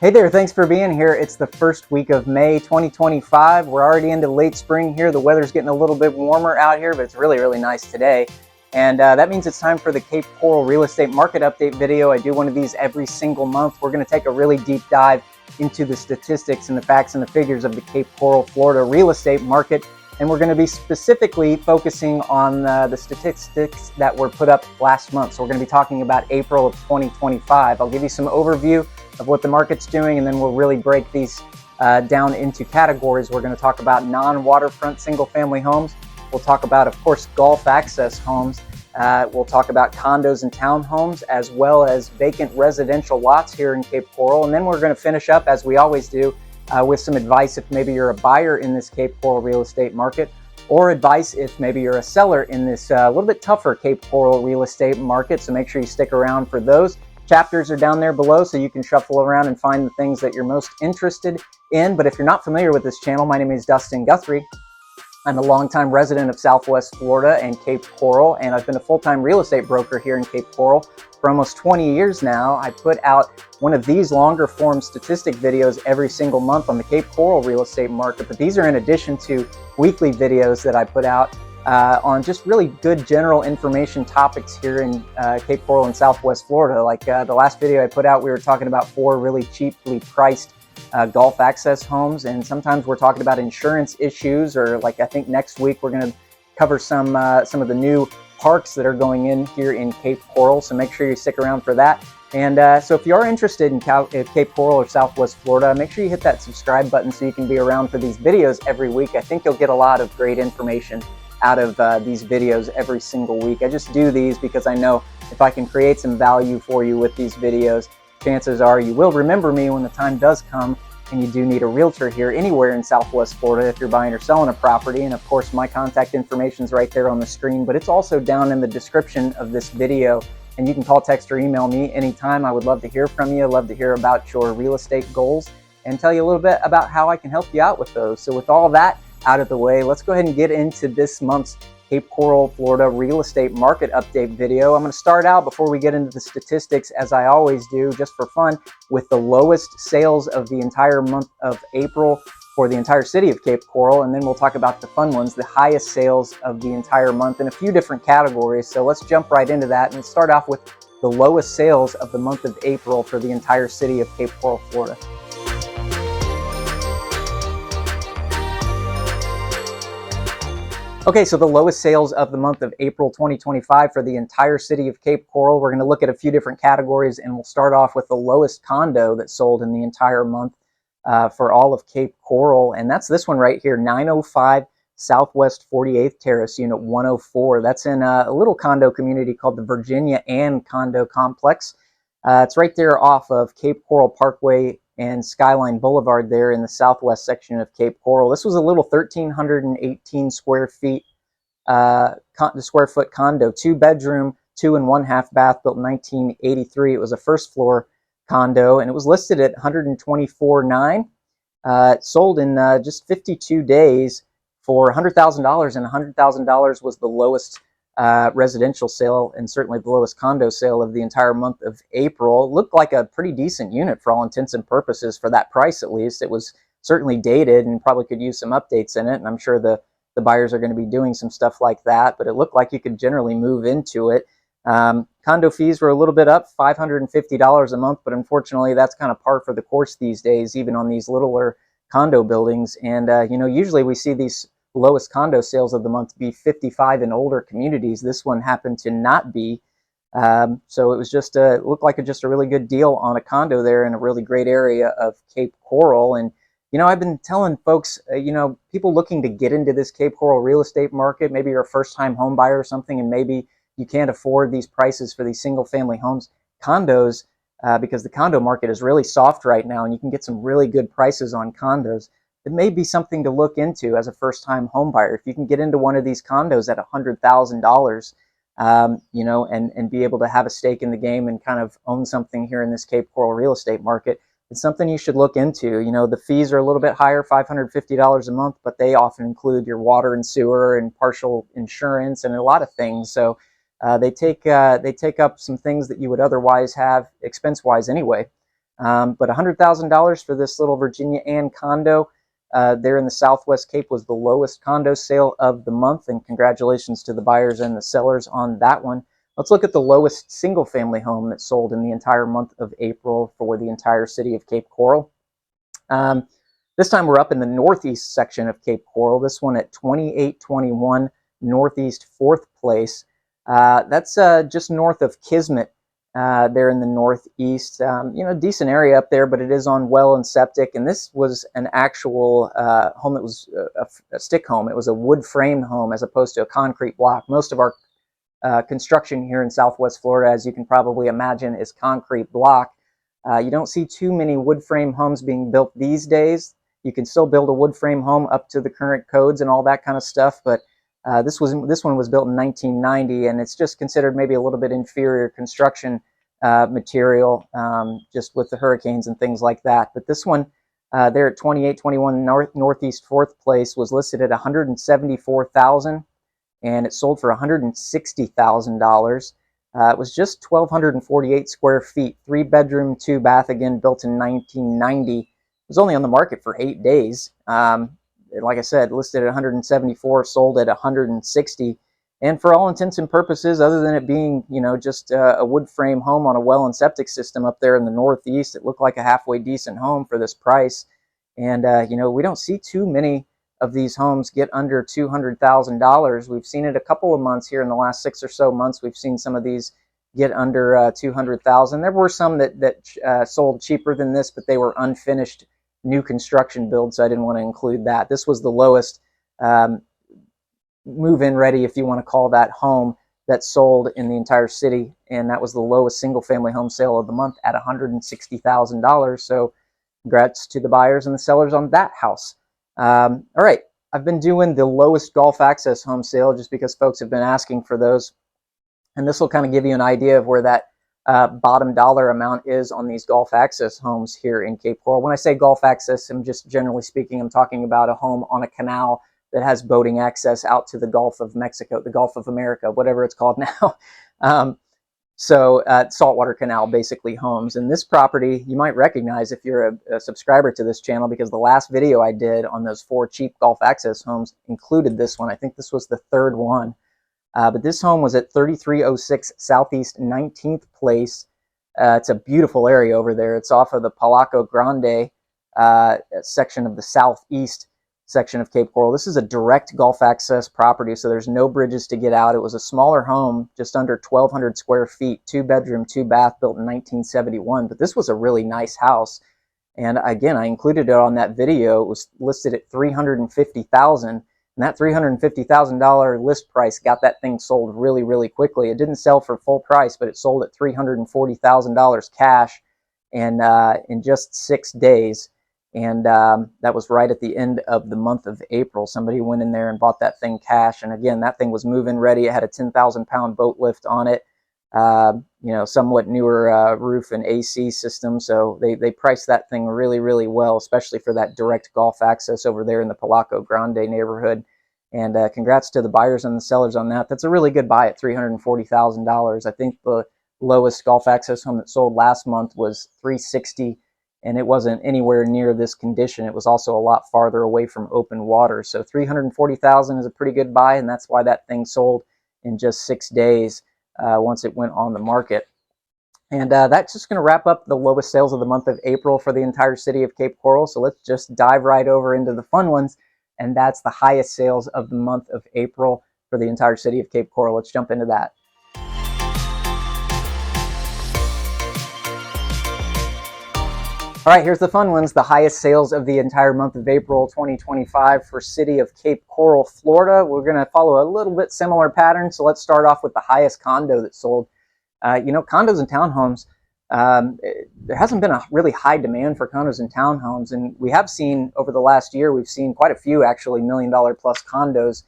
Hey there, thanks for being here. It's the first week of May 2025. We're already into late spring here. The weather's getting a little bit warmer out here, but it's really nice today. And that means it's time for the Cape Coral Real Estate Market Update video. I do one of these every single month. We're going to take a really deep dive into the statistics and the facts and the figures of the Cape Coral, Florida real estate market. And we're going to be specifically focusing on the statistics that were put up last month. So we're going to be talking about April of 2025. I'll give you some overview of what the market's doing, and then we'll really break these down into categories. We're going to talk about non-waterfront single-family homes. We'll talk about, of course, Gulf access homes. We'll talk about condos and townhomes, as well as vacant residential lots here in Cape Coral. And then we're going to finish up, as we always do, with some advice if maybe you're a buyer in this Cape Coral real estate market, or advice if maybe you're a seller in this little bit tougher Cape Coral real estate market. So make sure you stick around for those. Chapters are down there below, so you can shuffle around and find the things that you're most interested in. But if you're not familiar with this channel, my name is Dustin Guthrie. I'm a longtime resident of Southwest Florida and Cape Coral, and I've been a full-time real estate broker here in Cape Coral for almost 20 years now. I put out one of these longer form statistic videos every single month on the Cape Coral real estate market, but these are in addition to weekly videos that I put out on just really good general information topics here in Cape Coral and Southwest Florida. Like the last video I put out, we were talking about 4 really cheaply priced Gulf access homes, and sometimes we're talking about insurance issues, or like I think next week we're going to cover some of the new parks that are going in here in Cape Coral, so make sure you stick around for that. And so if you are interested in Cape Coral or Southwest Florida, make sure you hit that subscribe button so you can be around for these videos every week. I think you'll get a lot of great information out of these videos every single week. I just do these because I know if I can create some value for you with these videos, chances are you will remember me when the time does come and you do need a realtor here anywhere in Southwest Florida if you're buying or selling a property. And of course, my contact information is right there on the screen, but it's also down in the description of this video. And you can call, text, or email me anytime. I would love to hear from you. I'd love to hear about your real estate goals and tell you a little bit about how I can help you out with those. So with all that out of the way, let's go ahead and get into this month's Cape Coral, Florida real estate market update video. I'm going to start out, before we get into the statistics, as I always do, just for fun, with the lowest sales of the entire month of April for the entire city of Cape Coral, and then we'll talk about the fun ones, the highest sales of the entire month in a few different categories. So let's jump right into that and start off with the lowest sales of the month of April for the entire city of Cape Coral, Florida. Okay, so the lowest sales of the month of April 2025 for the entire city of Cape Coral. We're going to look at a few different categories, and we'll start off with the lowest condo that sold in the entire month for all of Cape Coral, and that's this one right here, 905 Southwest 48th Terrace, Unit 104. That's in a little condo community called the Virginia Ann Condo Complex. It's right there off of Cape Coral Parkway and Skyline Boulevard there in the southwest section of Cape Coral. This was a little 1,318 square feet, square foot condo, 2-bedroom, 2 and 1/2 bath, built in 1983. It was a first floor condo, and it was listed at $124,900. It sold in just 52 days for $100,000, and $100,000 was the lowest residential sale, and certainly the lowest condo sale of the entire month of April. It looked like a pretty decent unit for all intents and purposes for that price, at least. It was certainly dated and probably could use some updates in it, and I'm sure the buyers are going to be doing some stuff like that, but it looked like you could generally move into it. Condo fees were a little bit up, $550 a month, but unfortunately that's kind of par for the course these days, even on these littler condo buildings. And you know, usually we see these lowest condo sales of the month be 55 and older communities. This one happened to not be. So it was just it looked like just a really good deal on a condo there in a really great area of Cape Coral. And you know, I've been telling folks, you know, people looking to get into this Cape Coral real estate market, maybe you're a first-time home buyer or something, and maybe you can't afford these prices for these single-family homes, condos, because the condo market is really soft right now, and you can get some really good prices on condos. It may be something to look into as a first-time home buyer. If you can get into one of these condos at $100,000, you know, and be able to have a stake in the game and kind of own something here in this Cape Coral real estate market, it's something you should look into. You know, the fees are a little bit higher, $550 a month, but they often include your water and sewer and partial insurance and a lot of things. So they take up some things that you would otherwise have expense-wise anyway. But $100,000 for this little Virginia Ann condo there in the Southwest Cape was the lowest condo sale of the month, and congratulations to the buyers and the sellers on that one. Let's look at the lowest single-family home that sold in the entire month of April for the entire city of Cape Coral. This time we're up in the northeast section of Cape Coral. This one at 2821 Northeast 4th Place. That's just north of Kismet there in the northeast. You know, decent area up there, but it is on well and septic. And this was an actual home that was a stick home. It was a wood frame home as opposed to a concrete block. Most of our construction here in Southwest Florida, as you can probably imagine, is concrete block. You don't see too many wood frame homes being built these days. You can still build a wood frame home up to the current codes and all that kind of stuff, but this one was built in 1990, and it's just considered maybe a little bit inferior construction material, just with the hurricanes and things like that. But this one there at 2821 Northeast 4th Place was listed at $174,000, and it sold for $160,000. It was just 1,248 square feet, 3-bedroom, 2-bath, again, built in 1990. It was only on the market for 8 days. Like I said, listed at 174, sold at 160. And for all intents and purposes, other than it being, you know, just a wood frame home on a well and septic system up there in the northeast, it looked like a halfway decent home for this price. And, you know, we don't see too many of these homes get under $200,000. We've seen it a couple of months here in the last 6 or so months. We've seen some of these get under $200,000. There were some that sold cheaper than this, but they were unfinished new construction builds, so I didn't want to include that. This was the lowest move-in ready, if you want to call that, home that sold in the entire city, and that was the lowest single-family home sale of the month at $160,000. So congrats to the buyers and the sellers on that house. All right, I've been doing the lowest Gulf access home sale just because folks have been asking for those. And this will kind of give you an idea of where that bottom dollar amount is on these Gulf access homes here in Cape Coral. When I say Gulf access, I'm just generally speaking, I'm talking about a home on a canal that has boating access out to the Gulf of Mexico, the Gulf of America, whatever it's called now. Saltwater canal, basically, homes. And this property you might recognize if you're a subscriber to this channel, because the last video I did on those 4 cheap Gulf access homes included this one. I think this was the 3rd one. But this home was at 3306 Southeast 19th Place. It's a beautiful area over there. It's off of the Palaco Grande section of the southeast section of Cape Coral. This is a direct Gulf access property, so there's no bridges to get out. It was a smaller home, just under 1,200 square feet, 2-bedroom, 2-bath, built in 1971. But this was a really nice house. And again, I included it on that video. It was listed at $350,000. And that $350,000 list price got that thing sold really, really quickly. It didn't sell for full price, but it sold at $340,000 cash in just 6 days. And that was right at the end of the month of April. Somebody went in there and bought that thing cash. And again, that thing was move-in ready. It had a 10,000-pound boat lift on it. You know, somewhat newer roof and AC system. So they priced that thing really, really well, especially for that direct Gulf access over there in the Palaco Grande neighborhood. And congrats to the buyers and the sellers on that. That's a really good buy at $340,000. I think the lowest Gulf access home that sold last month was $360,000, and it wasn't anywhere near this condition. It was also a lot farther away from open water. So $340,000 is a pretty good buy, and that's why that thing sold in just 6 days once it went on the market. And that's just going to wrap up the lowest sales of the month of April for the entire city of Cape Coral. So let's just dive right over into the fun ones, and that's the highest sales of the month of April for the entire city of Cape Coral. Let's jump into that. All right, here's the fun ones. The highest sales of the entire month of April 2025 for city of Cape Coral, Florida. We're going to follow a little bit similar pattern. So let's start off with the highest condo that sold. You know, condos and townhomes, there hasn't been a really high demand for condos and townhomes. And we have seen over the last year, we've seen quite a few actually $1 million plus condos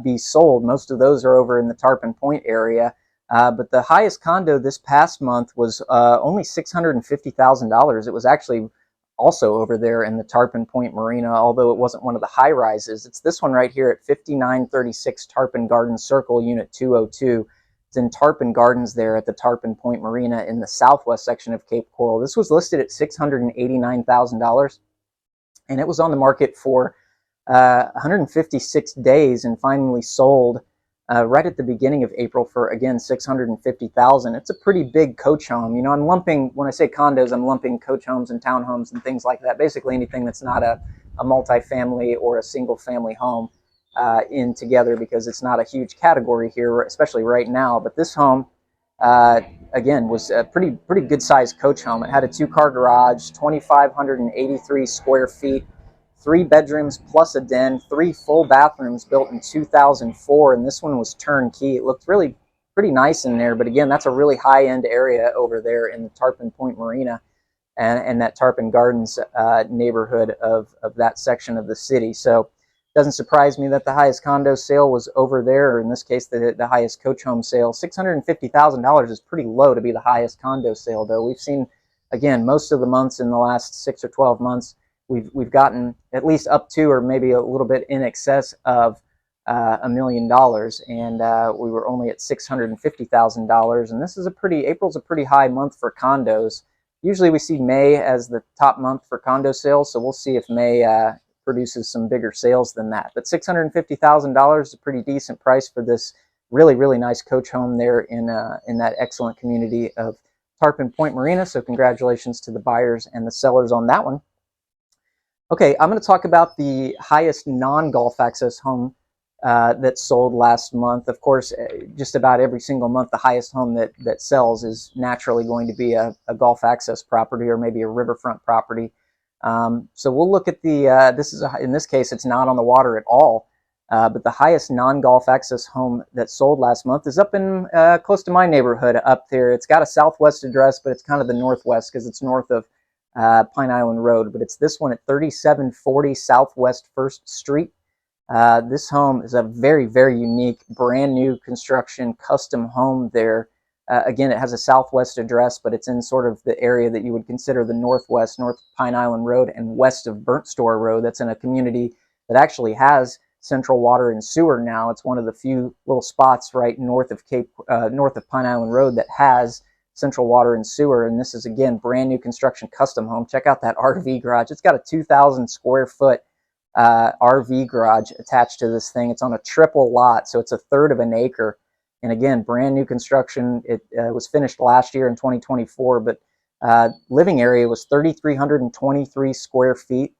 be sold. Most of those are over in the Tarpon Point area. But the highest condo this past month was only $650,000. It was actually also over there in the Tarpon Point Marina, although it wasn't one of the high rises. It's this one right here at 5936 Tarpon Garden Circle, Unit 202. It's in Tarpon Gardens there at the Tarpon Point Marina in the southwest section of Cape Coral. This was listed at $689,000, and it was on the market for 156 days and finally sold right at the beginning of April for, again, $650,000. It's a pretty big coach home. You know, I'm lumping, when I say condos, I'm lumping coach homes and townhomes and things like that. Basically anything that's not a multifamily or a single family home in together, because it's not a huge category here, especially right now. But this home, again, was a pretty good sized coach home. It had a 2-car garage, 2,583 square feet, 3 bedrooms plus a den, 3 full bathrooms, built in 2004, and this one was turnkey. It looked really pretty nice in there, but again, that's a really high-end area over there in the Tarpon Point Marina and that Tarpon Gardens neighborhood of that section of the city. So it doesn't surprise me that the highest condo sale was over there, or in this case, the highest coach home sale. $650,000 is pretty low to be the highest condo sale, though. We've seen, again, most of the months in the last 6 or 12 months, we've gotten at least up to, or maybe a little bit in excess of $1 million, and we were only at $650,000. And this is April's a pretty high month for condos. Usually we see May as the top month for condo sales, so we'll see if May produces some bigger sales than that. But $650,000 is a pretty decent price for this really nice coach home there in that excellent community of Tarpon Point Marina. So congratulations to the buyers and the sellers on that one. Okay, I'm going to talk about the highest non-golf access home that sold last month. Of course, just about every single month, the highest home that sells is naturally going to be a golf access property, or maybe a riverfront property. So we'll look at the, in this case, it's not on the water at all, but the highest non-golf access home that sold last month is up in close to my neighborhood up there. It's got a southwest address, but it's kind of the northwest because it's north of Pine Island Road, but it's this one at 3740 Southwest 1st Street. This home is a very unique, brand new construction, custom home there. Again, it has a southwest address, but it's in sort of the area that you would consider the northwest, North Pine Island Road and west of Burnt Store Road. That's in a community that actually has central water and sewer now. It's one of the few little spots right north of Pine Island Road that has central water and sewer. And this is, again, brand new construction, custom home. Check out that RV garage. It's got a 2,000 square foot RV garage attached to this thing. It's on a triple lot, so it's 1/3 of an acre. And again, brand new construction. It was finished last year in 2024, but living area was 3,323 square feet,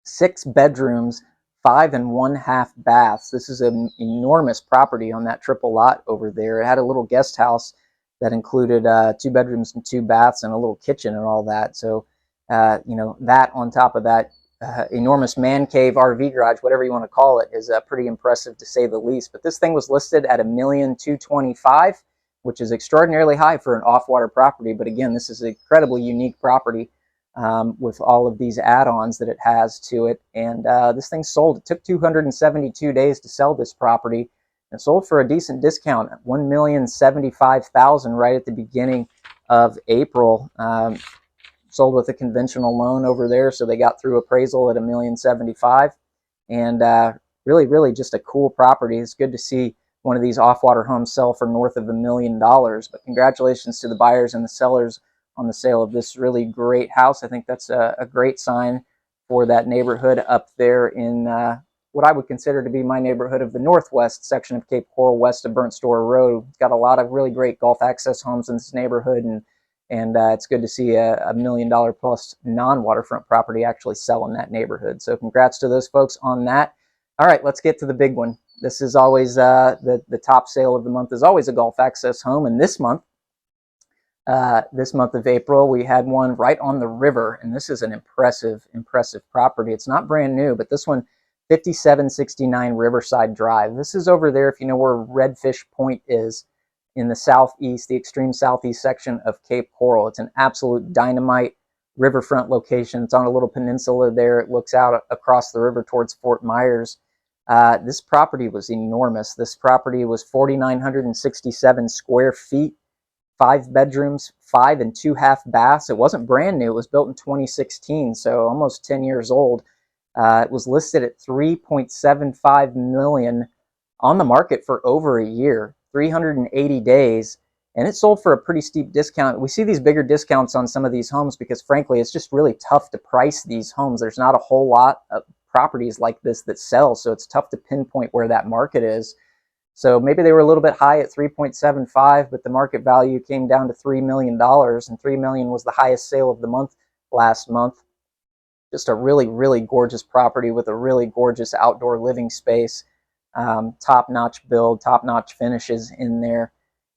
6 bedrooms, 5 1/2 baths. This is an enormous property on that triple lot over there. It had a little guest house that included 2 bedrooms and 2 baths and a little kitchen and all that. So, you know, that on top of that enormous man cave, RV garage, whatever you want to call it, is pretty impressive to say the least. But this thing was listed at $1,225,000, which is extraordinarily high for an off-water property. But again, this is an incredibly unique property with all of these add-ons that it has to it. And this thing sold. It took 272 days to sell this property. And sold for a decent discount, $1,075,000 right at the beginning of April. Sold with a conventional loan over there, so they got through appraisal at $1,075,000. And really just a cool property. It's good to see one of these off-water homes sell for north of $1 million. But congratulations to the buyers and the sellers on the sale of this really great house. I think that's a great sign for that neighborhood up there in what I would consider to be my neighborhood of the northwest section of Cape Coral, west of Burnt Store Road. It's got a lot of really great golf access homes in this neighborhood, and it's good to see a $1 million plus non-waterfront property actually sell in that neighborhood. So congrats to those folks on that. All right, let's get to the big one. This is always the top sale of the month is always a golf access home, and this month of April, we had one right on the river, and this is an impressive property. It's not brand new, but this one, 5769 Riverside Drive. This is over there, if you know where Redfish Point is, in the southeast, the extreme southeast section of Cape Coral. It's an absolute dynamite riverfront location. It's on a little peninsula there. It looks out across the river towards Fort Myers. This property was enormous. This property was 4,967 square feet, 5 bedrooms, 5 2/2 baths. It wasn't brand new. It was built in 2016, so almost 10 years old. It was listed at $3.75 million on the market for over a year. 380 days, and it sold for a pretty steep discount. We see these bigger discounts on some of these homes because, frankly, it's just really tough to price these homes. There's not a whole lot of properties like this that sell, so it's tough to pinpoint where that market is. So maybe they were a little bit high at 3.75, but the market value came down to $3 million, and $3 million was the highest sale of the month last month. Just a really, really gorgeous property with a really gorgeous outdoor living space. Top-notch build, top-notch finishes in there.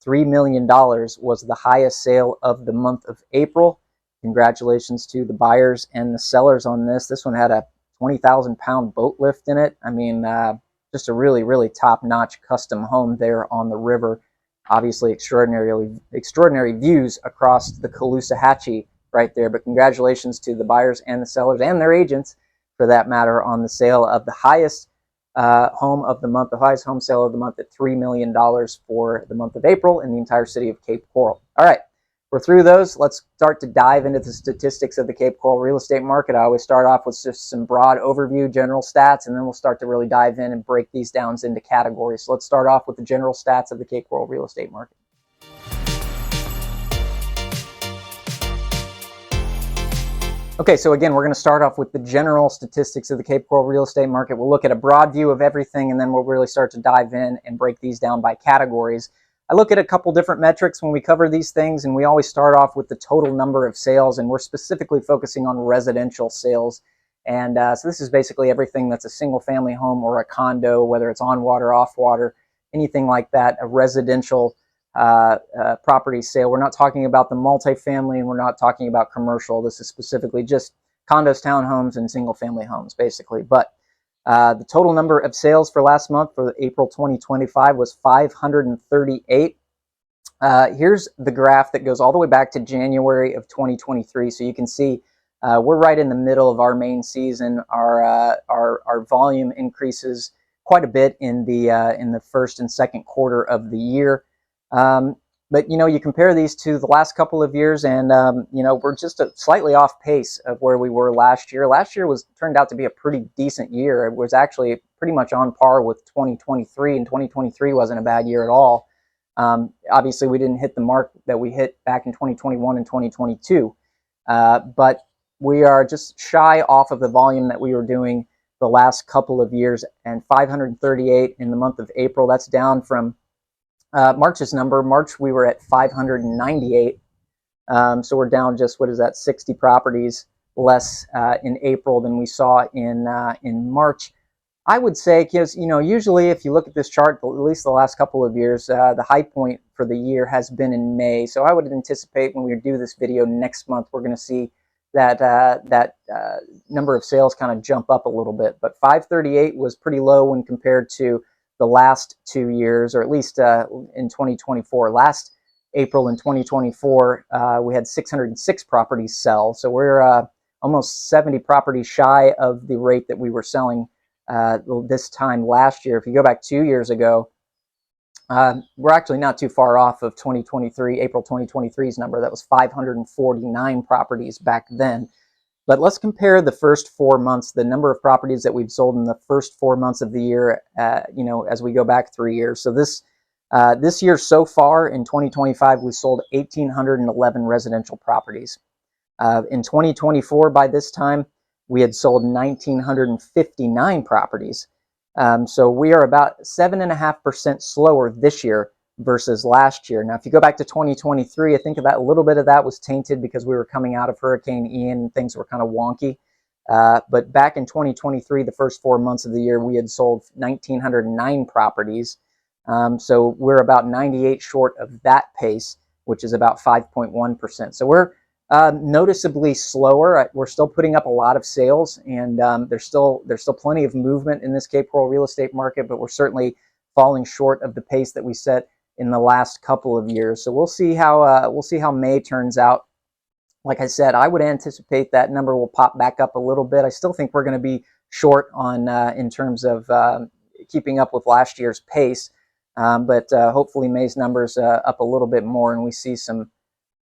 $3 million was the highest sale of the month of April. Congratulations to the buyers and the sellers on this. This one had a 20,000-pound boat lift in it. I mean, just a really, really top-notch custom home there on the river. Obviously, extraordinary views across the Caloosahatchee right there. But congratulations to the buyers and the sellers and their agents, for that matter, on the sale of the highest home of the month, the highest home sale of the month at $3 million for the month of April in the entire city of Cape Coral. All right, we're through those. Let's start to dive into the statistics of the Cape Coral real estate market. I always start off with just some broad overview, general stats, and then we'll start to really dive in and break these down into categories. So let's start off with the general stats of the Cape Coral real estate market. Okay, so again, we're going to start off with the general statistics of the Cape Coral real estate market. We'll look at a broad view of everything, and then we'll really start to dive in and break these down by categories. I look at a couple different metrics when we cover these things, and we always start off with the total number of sales, and we're specifically focusing on residential sales. And so this is basically everything that's a single-family home or a condo, whether it's on water, off water, anything like that, a residential property sale. We're not talking about the multifamily, and we're not talking about commercial. This is specifically just condos, townhomes, and single-family homes, basically. But the total number of sales for last month, for April 2025, was 538. Here's the graph that goes all the way back to January of 2023. So you can see we're right in the middle of our main season. Our volume increases quite a bit in the first and second quarter of the year. But, you know, you compare these to the last couple of years, and, you know, we're just slightly off pace of where we were last year. Last year turned out to be a pretty decent year. It was actually pretty much on par with 2023, and 2023 wasn't a bad year at all. Obviously, we didn't hit the mark that we hit back in 2021 and 2022, but we are just shy off of the volume that we were doing the last couple of years, and 538 in the month of April. That's down from March's number. March, we were at 598. So we're down just, what is that, 60 properties less in April than we saw in March. I would say, because, you know, usually if you look at this chart, at least the last couple of years, the high point for the year has been in May. So I would anticipate when we do this video next month, we're going to see that number of sales kind of jump up a little bit. But 538 was pretty low when compared to the last 2 years, or at least in 2024. Last April in 2024, we had 606 properties sell. So we're almost 70 properties shy of the rate that we were selling this time last year. If you go back 2 years ago, we're actually not too far off of 2023, April 2023's number. That was 549 properties back then. But let's compare the first 4 months, the number of properties that we've sold in the first 4 months of the year, you know, as we go back 3 years. So this year so far in 2025, we sold 1,811 residential properties. In 2024, by this time, we had sold 1,959 properties. So we are about 7.5% slower this year versus last year. Now, if you go back to 2023, I think a little bit of that was tainted because we were coming out of Hurricane Ian and things were kind of wonky. But back in 2023, the first 4 months of the year, we had sold 1,909 properties. So we're about 98 short of that pace, which is about 5.1%. So we're noticeably slower. We're still putting up a lot of sales, and there's still plenty of movement in this Cape Coral real estate market, but we're certainly falling short of the pace that we set in the last couple of years. So we'll see how May turns out. Like I said, I would anticipate that number will pop back up a little bit. I still think we're going to be short on in terms of keeping up with last year's pace, but hopefully May's numbers up a little bit more, and we see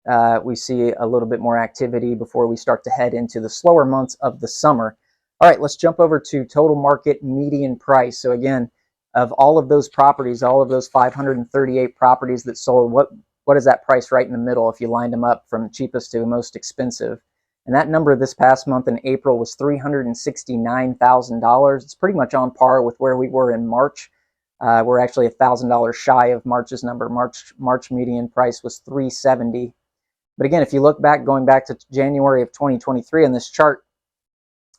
a little bit more activity before we start to head into the slower months of the summer. All right, let's jump over to total market median price. So again, of all of those properties, all of those 538 properties that sold, what is that price right in the middle if you lined them up from cheapest to most expensive? And that number this past month in April was $369,000. It's pretty much on par with where we were in March. We're actually $1,000 shy of March's number. March median price was $370,000. But again, if you look back, going back to January of 2023 on this chart,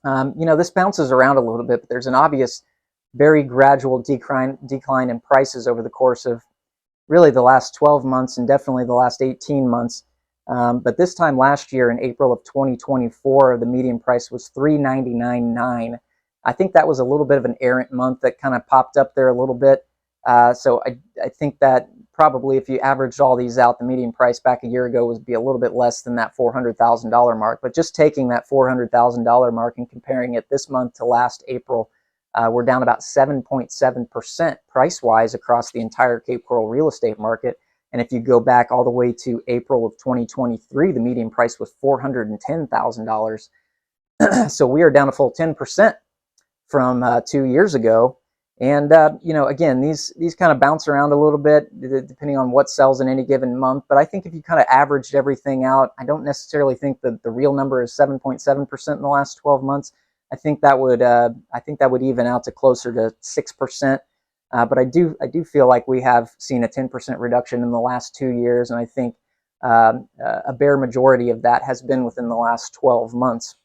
this bounces around a little bit, but there's an obvious, very gradual decline in prices over the course of really the last 12 months and definitely the last 18 months. But this time last year in April of 2024, the median price was $399,900. I think that was a little bit of an errant month that kind of popped up there a little bit. So I think that probably if you averaged all these out, the median price back a year ago would be a little bit less than that $400,000 mark. But just taking that $400,000 mark and comparing it this month to last April, we're down about 7.7% price-wise across the entire Cape Coral real estate market. And if you go back all the way to April of 2023, the median price was $410,000. So we are down a full 10% from 2 years ago. And, again, these kind of bounce around a little bit depending on what sells in any given month. But I think if you kind of averaged everything out, I don't necessarily think that the real number is 7.7% in the last 12 months. I think that would even out to closer to 6%. But I do feel like we have seen a 10% reduction in the last 2 years. And I think a bare majority of that has been within the last 12 months.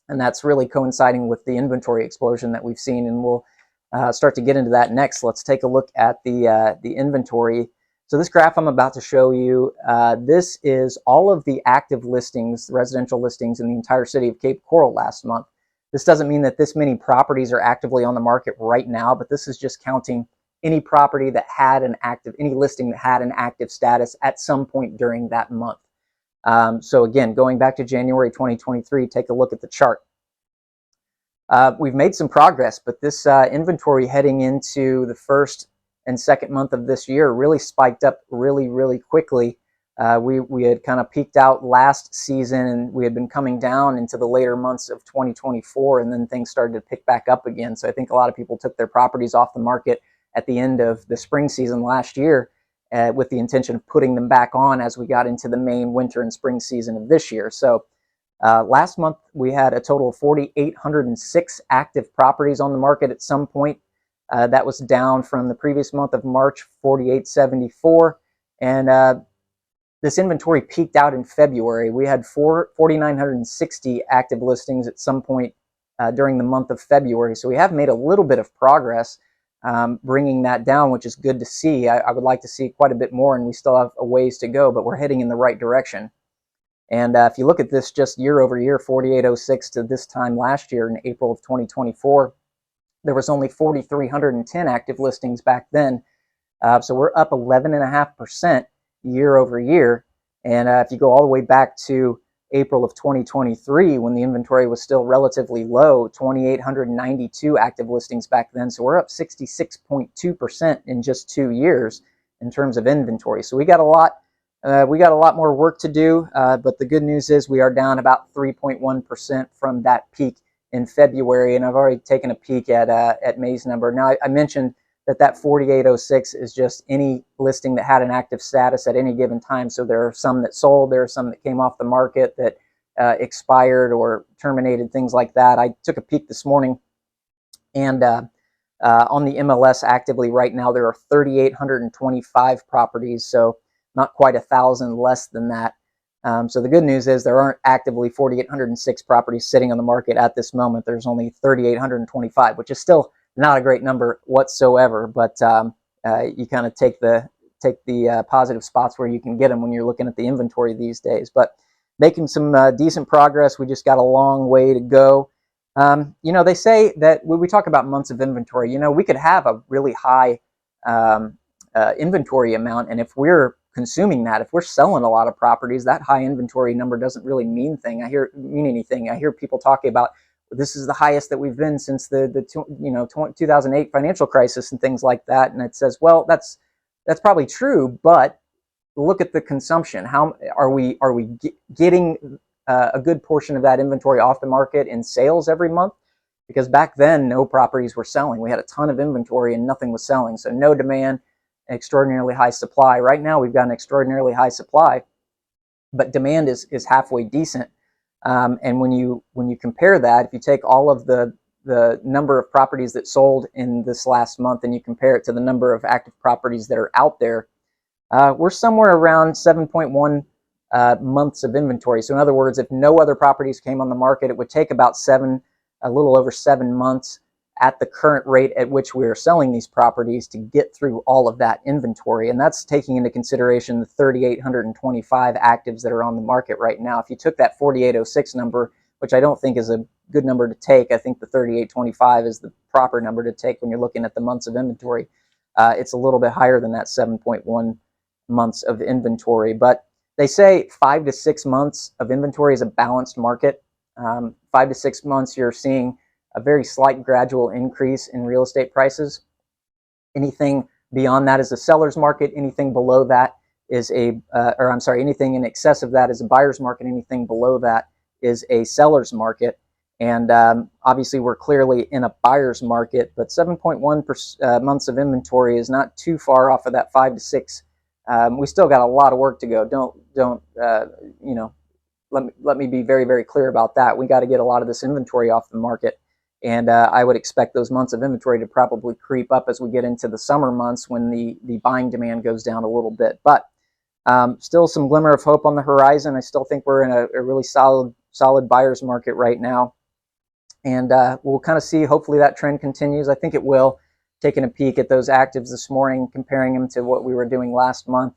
And that's really coinciding with the inventory explosion that we've seen. And we'll start to get into that next. Let's take a look at the inventory. So this graph I'm about to show you, this is all of the active listings, residential listings in the entire city of Cape Coral last month. This doesn't mean that this many properties are actively on the market right now, but this is just counting any property that had any listing that had an active status at some point during that month. So again, going back to January 2023, take a look at the chart. We've made some progress, but this inventory heading into the first and second month of this year really spiked up really, really quickly. We had kind of peaked out last season, and we had been coming down into the later months of 2024, and then things started to pick back up again. So I think a lot of people took their properties off the market at the end of the spring season last year with the intention of putting them back on as we got into the main winter and spring season of this year. So last month, we had a total of 4,806 active properties on the market at some point. That was down from the previous month of March, 4,874. And this inventory peaked out in February. We had 4,960 active listings at some point during the month of February. So we have made a little bit of progress bringing that down, which is good to see. I would like to see quite a bit more, and we still have a ways to go, but we're heading in the right direction. And if you look at this just year over year, 4,806 to this time last year in April of 2024, there was only 4,310 active listings back then. So we're up 11.5% year over year. And if you go all the way back to April of 2023, when the inventory was still relatively low, 2,892 active listings back then. So we're up 66.2% in just 2 years in terms of inventory. So we got a lot more work to do, but the good news is we are down about 3.1% from that peak in February, and I've already taken a peek at May's number. Now, I mentioned that 4,806 is just any listing that had an active status at any given time. So there are some that sold, there are some that came off the market that expired or terminated, things like that. I took a peek this morning, and on the MLS actively right now, there are 3,825 properties, so not quite 1,000 less than that. So the good news is there aren't actively 4,806 properties sitting on the market at this moment. There's only 3,825, which is still not a great number whatsoever, but you kind of take the positive spots where you can get them when you're looking at the inventory these days. But making some decent progress. We just got a long way to go. They say that when we talk about months of inventory, we could have a really high inventory amount, and if we're consuming that, if we're selling a lot of properties, that high inventory number doesn't really mean anything. I hear people talking about, this is the highest that we've been since the 2008 financial crisis and things like that. And it says, well, that's probably true, but look at the consumption. How are we getting a good portion of that inventory off the market in sales every month? because back then no properties were selling. We had a ton of inventory and nothing was selling. So no demand, extraordinarily high supply. Right now we've got an extraordinarily high supply, but demand is halfway decent. And when you compare that, if you take all of the number of properties that sold in this last month and you compare it to the number of active properties that are out there, we're somewhere around 7.1 months of inventory. So in other words, if no other properties came on the market, it would take about a little over 7 months at the current rate at which we are selling these properties to get through all of that inventory. And that's taking into consideration the 3,825 actives that are on the market right now. If you took that 4,806 number, which I don't think is a good number to take, I think the 3,825 is the proper number to take when you're looking at the months of inventory. It's a little bit higher than that 7.1 months of inventory. But they say 5 to 6 months of inventory is a balanced market. 5 to 6 months, you're seeing a very slight gradual increase in real estate prices. Anything beyond that is a seller's market. Anything below that is anything in excess of that is a buyer's market. Anything below that is a seller's market. And obviously we're clearly in a buyer's market, but 7.1 months of inventory is not too far off of that 5 to 6. We still got a lot of work to go. Let me be very, very clear about that. We got to get a lot of this inventory off the market. And I would expect those months of inventory to probably creep up as we get into the summer months when the buying demand goes down a little bit. But still some glimmer of hope on the horizon. I still think we're in a really solid buyer's market right now. And we'll kind of see, hopefully that trend continues. I think it will. Taking a peek at those actives this morning, comparing them to what we were doing last month,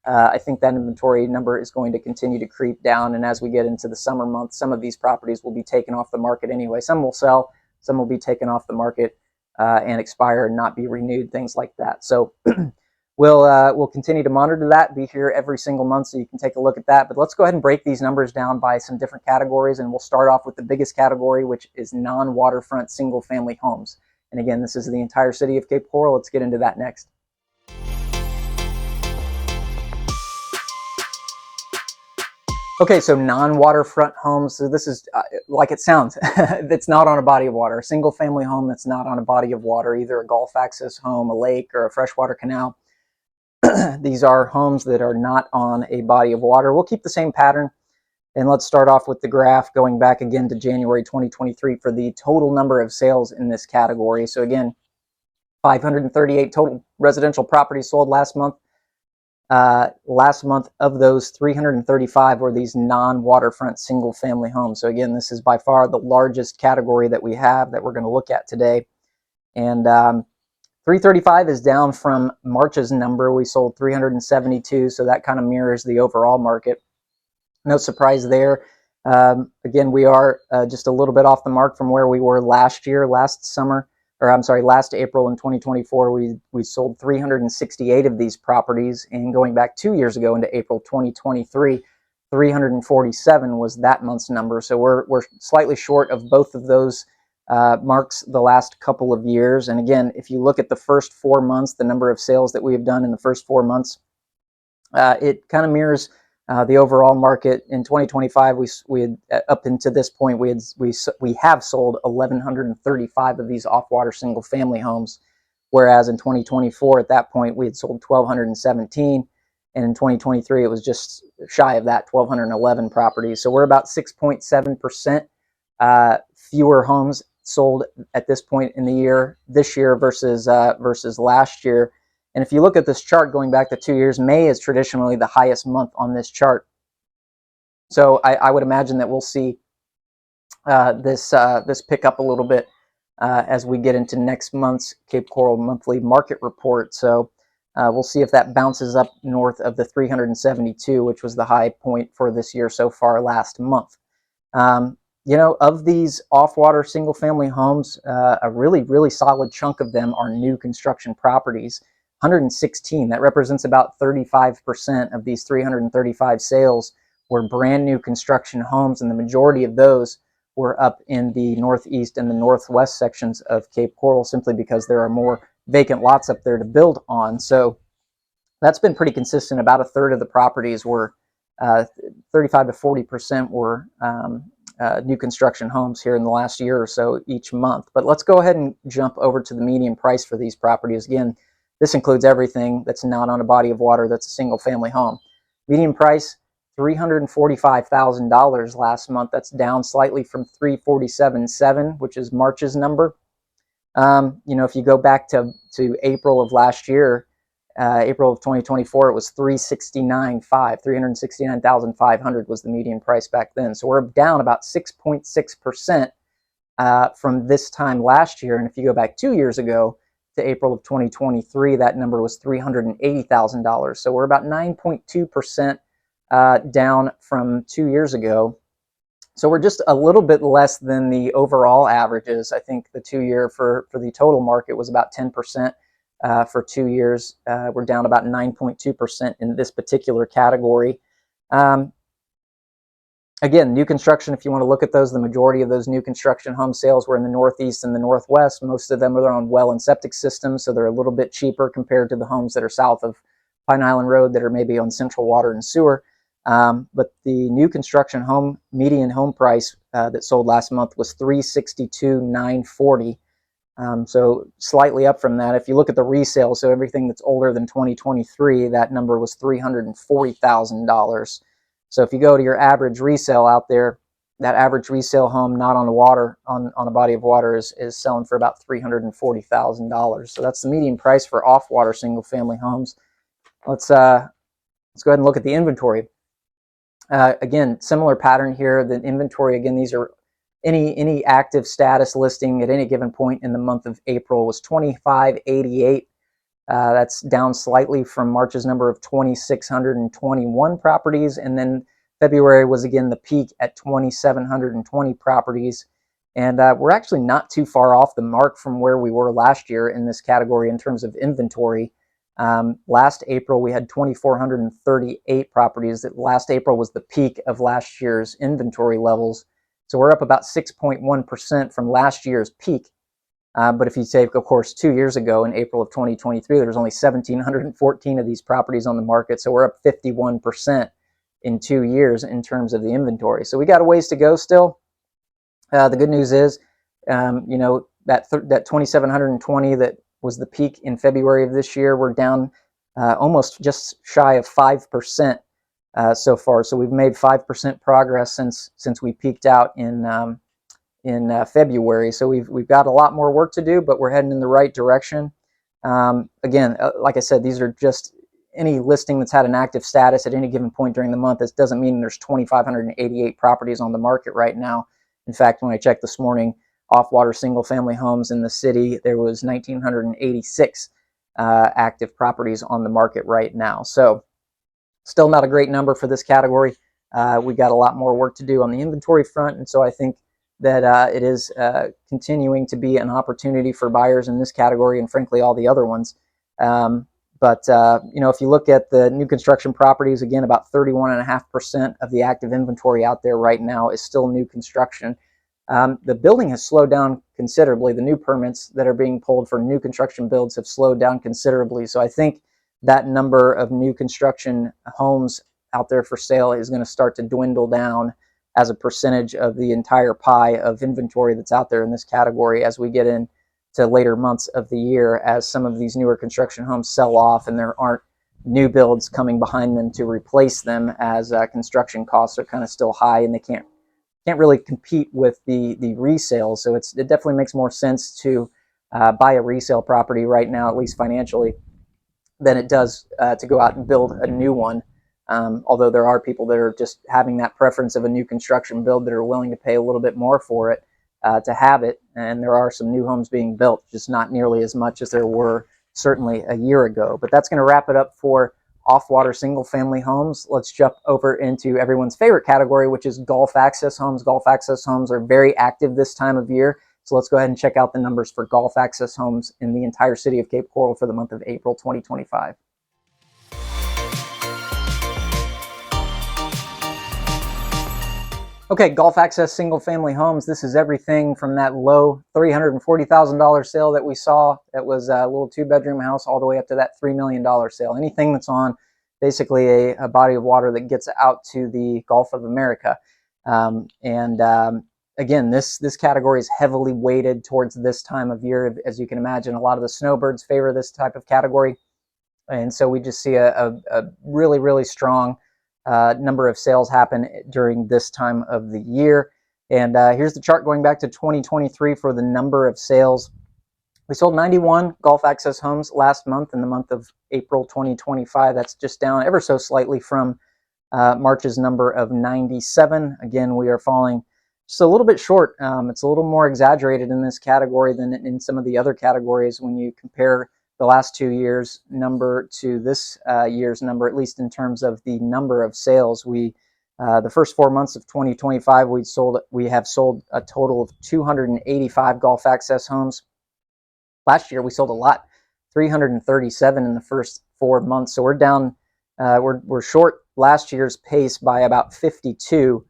I think that inventory number is going to continue to creep down. And as we get into the summer months, some of these properties will be taken off the market anyway. Some will sell. Some will be taken off the market and expire and not be renewed, things like that. So we'll continue to monitor that, be here every single month so you can take a look at that. But let's go ahead and break these numbers down by some different categories. And we'll start off with the biggest category, which is non-waterfront single-family homes. And again, this is the entire city of Cape Coral. Let's get into that next. Okay, so non-waterfront homes, so this is like it sounds, that's not on a body of water. A single family home that's not on a body of water, either a Gulf access home, a lake, or a freshwater canal. These are homes that are not on a body of water. We'll keep the same pattern. And let's start off with the graph going back again to January 2023 for the total number of sales in this category. So again, 538 total residential properties sold last month. Last month, of those, 335 were these non-waterfront single-family homes. So again, this is by far the largest category that we have that we're going to look at today. And 335 is down from March's number. We sold 372, so that kind of mirrors the overall market. No surprise there. Again, we are just a little bit off the mark from where we were last year, last April in 2024. We sold 368 of these properties, and going back 2 years ago into April 2023, 347 was that month's number. So we're slightly short of both of those marks the last couple of years. And again, if you look at the first 4 months, the number of sales that we have done in the first 4 months, it kind of mirrors the overall market. In 2025, we had up until this point we have sold 1,135 of these off-water single-family homes, whereas in 2024 at that point we had sold 1,217, and in 2023 it was just shy of that, 1,211 properties. So we're about 6.7% fewer homes sold at this point in the year this year versus last year. And if you look at this chart going back to 2 years, May is traditionally the highest month on this chart. So I would imagine that we'll see this pick up a little bit as we get into next month's Cape Coral monthly market report. So we'll see if that bounces up north of the 372, which was the high point for this year so far last month. Of these off-water single-family homes, a really, really solid chunk of them are new construction properties. 116, that represents about 35% of these 335 sales were brand new construction homes, and the majority of those were up in the northeast and the northwest sections of Cape Coral, simply because there are more vacant lots up there to build on. So that's been pretty consistent. About a third of the properties were 35 to 40% were new construction homes here in the last year or so each month. But let's go ahead and jump over to the median price for these properties. Again, this includes everything that's not on a body of water that's a single family home. Median price, $345,000 last month. That's down slightly from $347,700, which is March's number. If you go back to April of last year, April of 2024, it was $369,500 was the median price back then. So we're down about 6.6% from this time last year. And if you go back 2 years ago to April of 2023, that number was $380,000. So we're about 9.2% down from 2 years ago. So we're just a little bit less than the overall averages. I think the 2-year for the total market was about 10%. For 2 years, we're down about 9.2% in this particular category. Again, new construction, if you want to look at those, the majority of those new construction home sales were in the Northeast and the Northwest. Most of them are on well and septic systems, so they're a little bit cheaper compared to the homes that are south of Pine Island Road that are maybe on central water and sewer. But the new construction home median home price that sold last month was $362,940. So slightly up from that. If you look at the resale, so everything that's older than 2023, that number was $340,000. So if you go to your average resale out there, that average resale home not on the water, on a body of water is selling for about $340,000. So that's the median price for off-water single-family homes. Let's go ahead and look at the inventory. Again, similar pattern here. The inventory, again, these are any active status listing at any given point in the month of April was 2,588. That's down slightly from March's number of 2,621 properties. And then February was again the peak at 2,720 properties. And we're actually not too far off the mark from where we were last year in this category in terms of inventory. Last April, we had 2,438 properties. Last April was the peak of last year's inventory levels. So we're up about 6.1% from last year's peak. But if you take, of course, 2 years ago in April of 2023, there was only 1,714 of these properties on the market. So we're up 51% in 2 years in terms of the inventory. So we got a ways to go still. The good news is, that 2,720 that was the peak in February of this year, we're down almost just shy of 5% so far. So we've made 5% progress since we peaked out in February. So we've got a lot more work to do, but we're heading in the right direction. Again, like I said, these are just any listing that's had an active status at any given point during the month. This doesn't mean there's 2,588 properties on the market right now. In fact, when I checked this morning, off-water single-family homes in the city, there was 1,986 active properties on the market right now. So still not a great number for this category. We got a lot more work to do on the inventory front, and so I think that it is continuing to be an opportunity for buyers in this category and frankly all the other ones. But if you look at the new construction properties, again, about 31.5% of the active inventory out there right now is still new construction. The building has slowed down considerably. The new permits that are being pulled for new construction builds have slowed down considerably. So I think that number of new construction homes out there for sale is going to start to dwindle down as a percentage of the entire pie of inventory that's out there in this category as we get into later months of the year, as some of these newer construction homes sell off and there aren't new builds coming behind them to replace them, as construction costs are kind of still high and they can't really compete with the resale. So it definitely makes more sense to buy a resale property right now, at least financially, than it does to go out and build a new one. Although there are people that are just having that preference of a new construction build that are willing to pay a little bit more for it to have it. And there are some new homes being built, just not nearly as much as there were certainly a year ago. But that's going to wrap it up for off-water single-family homes. Let's jump over into everyone's favorite category, which is Gulf access homes. Gulf access homes are very active this time of year. So let's go ahead and check out the numbers for Gulf access homes in the entire city of Cape Coral for the month of April 2025. Okay, Gulf access single-family homes. This is everything from that low $340,000 sale that we saw that was a little 2-bedroom house all the way up to that $3 million sale. Anything that's on basically a body of water that gets out to the Gulf of America. Again, this category is heavily weighted towards this time of year. As you can imagine, a lot of the snowbirds favor this type of category. And so we just see a really, really strong number of sales happen during this time of the year. And here's the chart going back to 2023 for the number of sales. We sold 91 golf access homes last month in the month of April 2025. That's just down ever so slightly from March's number of 97. Again, we are falling just a little bit short. It's a little more exaggerated in this category than in some of the other categories when you compare the last 2 years number to this year's number, at least in terms of the number of sales. The first 4 months of 2025, we have sold a total of 285 golf access homes. Last year we sold a lot, 337 in the first 4 months. So we're down, we're short last year's pace by about 52,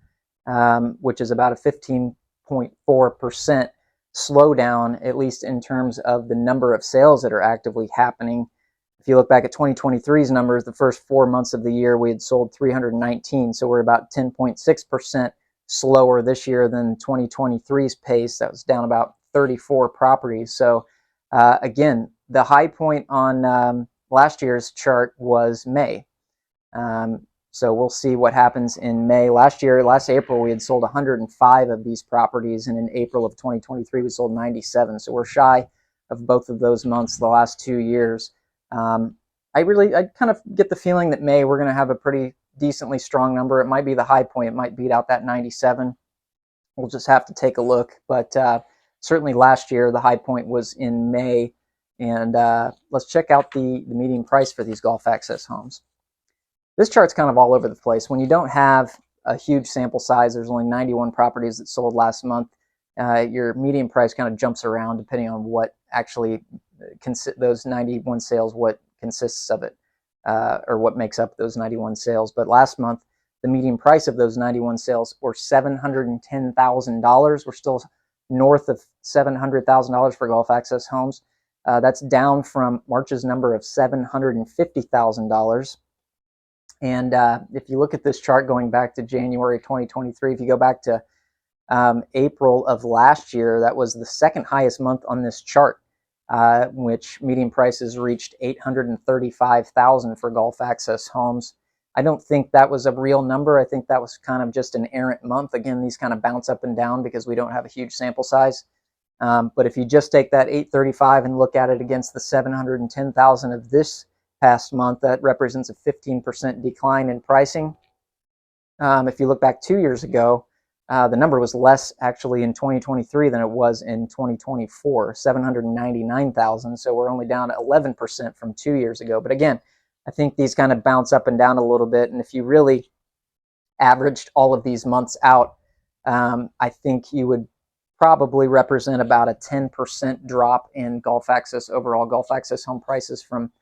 which is about a 15.4% slowdown, at least in terms of the number of sales that are actively happening. If you look back at 2023's numbers, the first 4 months of the year, we had sold 319. So we're about 10.6% slower this year than 2023's pace. That was down about 34 properties. So again, the high point on last year's chart was May. So we'll see what happens in May. Last April, we had sold 105 of these properties, and in April of 2023, we sold 97. So we're shy of both of those months the last 2 years. I kind of get the feeling that May, we're going to have a pretty decently strong number. It might be the high point. It might beat out that 97. We'll just have to take a look. But certainly last year, the high point was in May. And let's check out the median price for these golf access homes. This chart's kind of all over the place. When you don't have a huge sample size, there's only 91 properties that sold last month. Your median price kind of jumps around depending on what actually those 91 sales, what consists of it, or what makes up those 91 sales. But last month, the median price of those 91 sales were $710,000. We're still north of $700,000 for golf access homes. That's down from March's number of $750,000. And if you look at this chart going back to January 2023, if you go back to April of last year, that was the second highest month on this chart, which median prices reached $835,000 for golf access homes. I don't think that was a real number. I think that was kind of just an errant month. Again, these kind of bounce up and down because we don't have a huge sample size. But if you just take that 835 and look at it against the 710,000 of this past month, that represents a 15% decline in pricing. If you look back 2 years ago, the number was less actually in 2023 than it was in 2024, 799,000. So we're only down 11% from 2 years ago. But again, I think these kind of bounce up and down a little bit. And if you really averaged all of these months out, I think you would probably represent about a 10% drop in overall golf access home prices from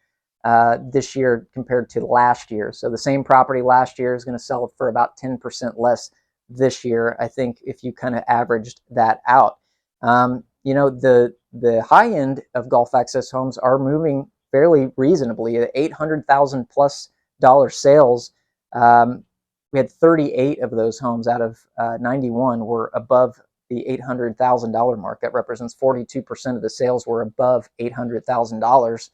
this year compared to last year. So the same property last year is going to sell for about 10% less this year, I think, if you kind of averaged that out. The high end of golf access homes are moving fairly reasonably. At $800,000 plus sales, we had 38 of those homes out of 91 were above the $800,000 mark. That represents 42% of the sales were above $800,000.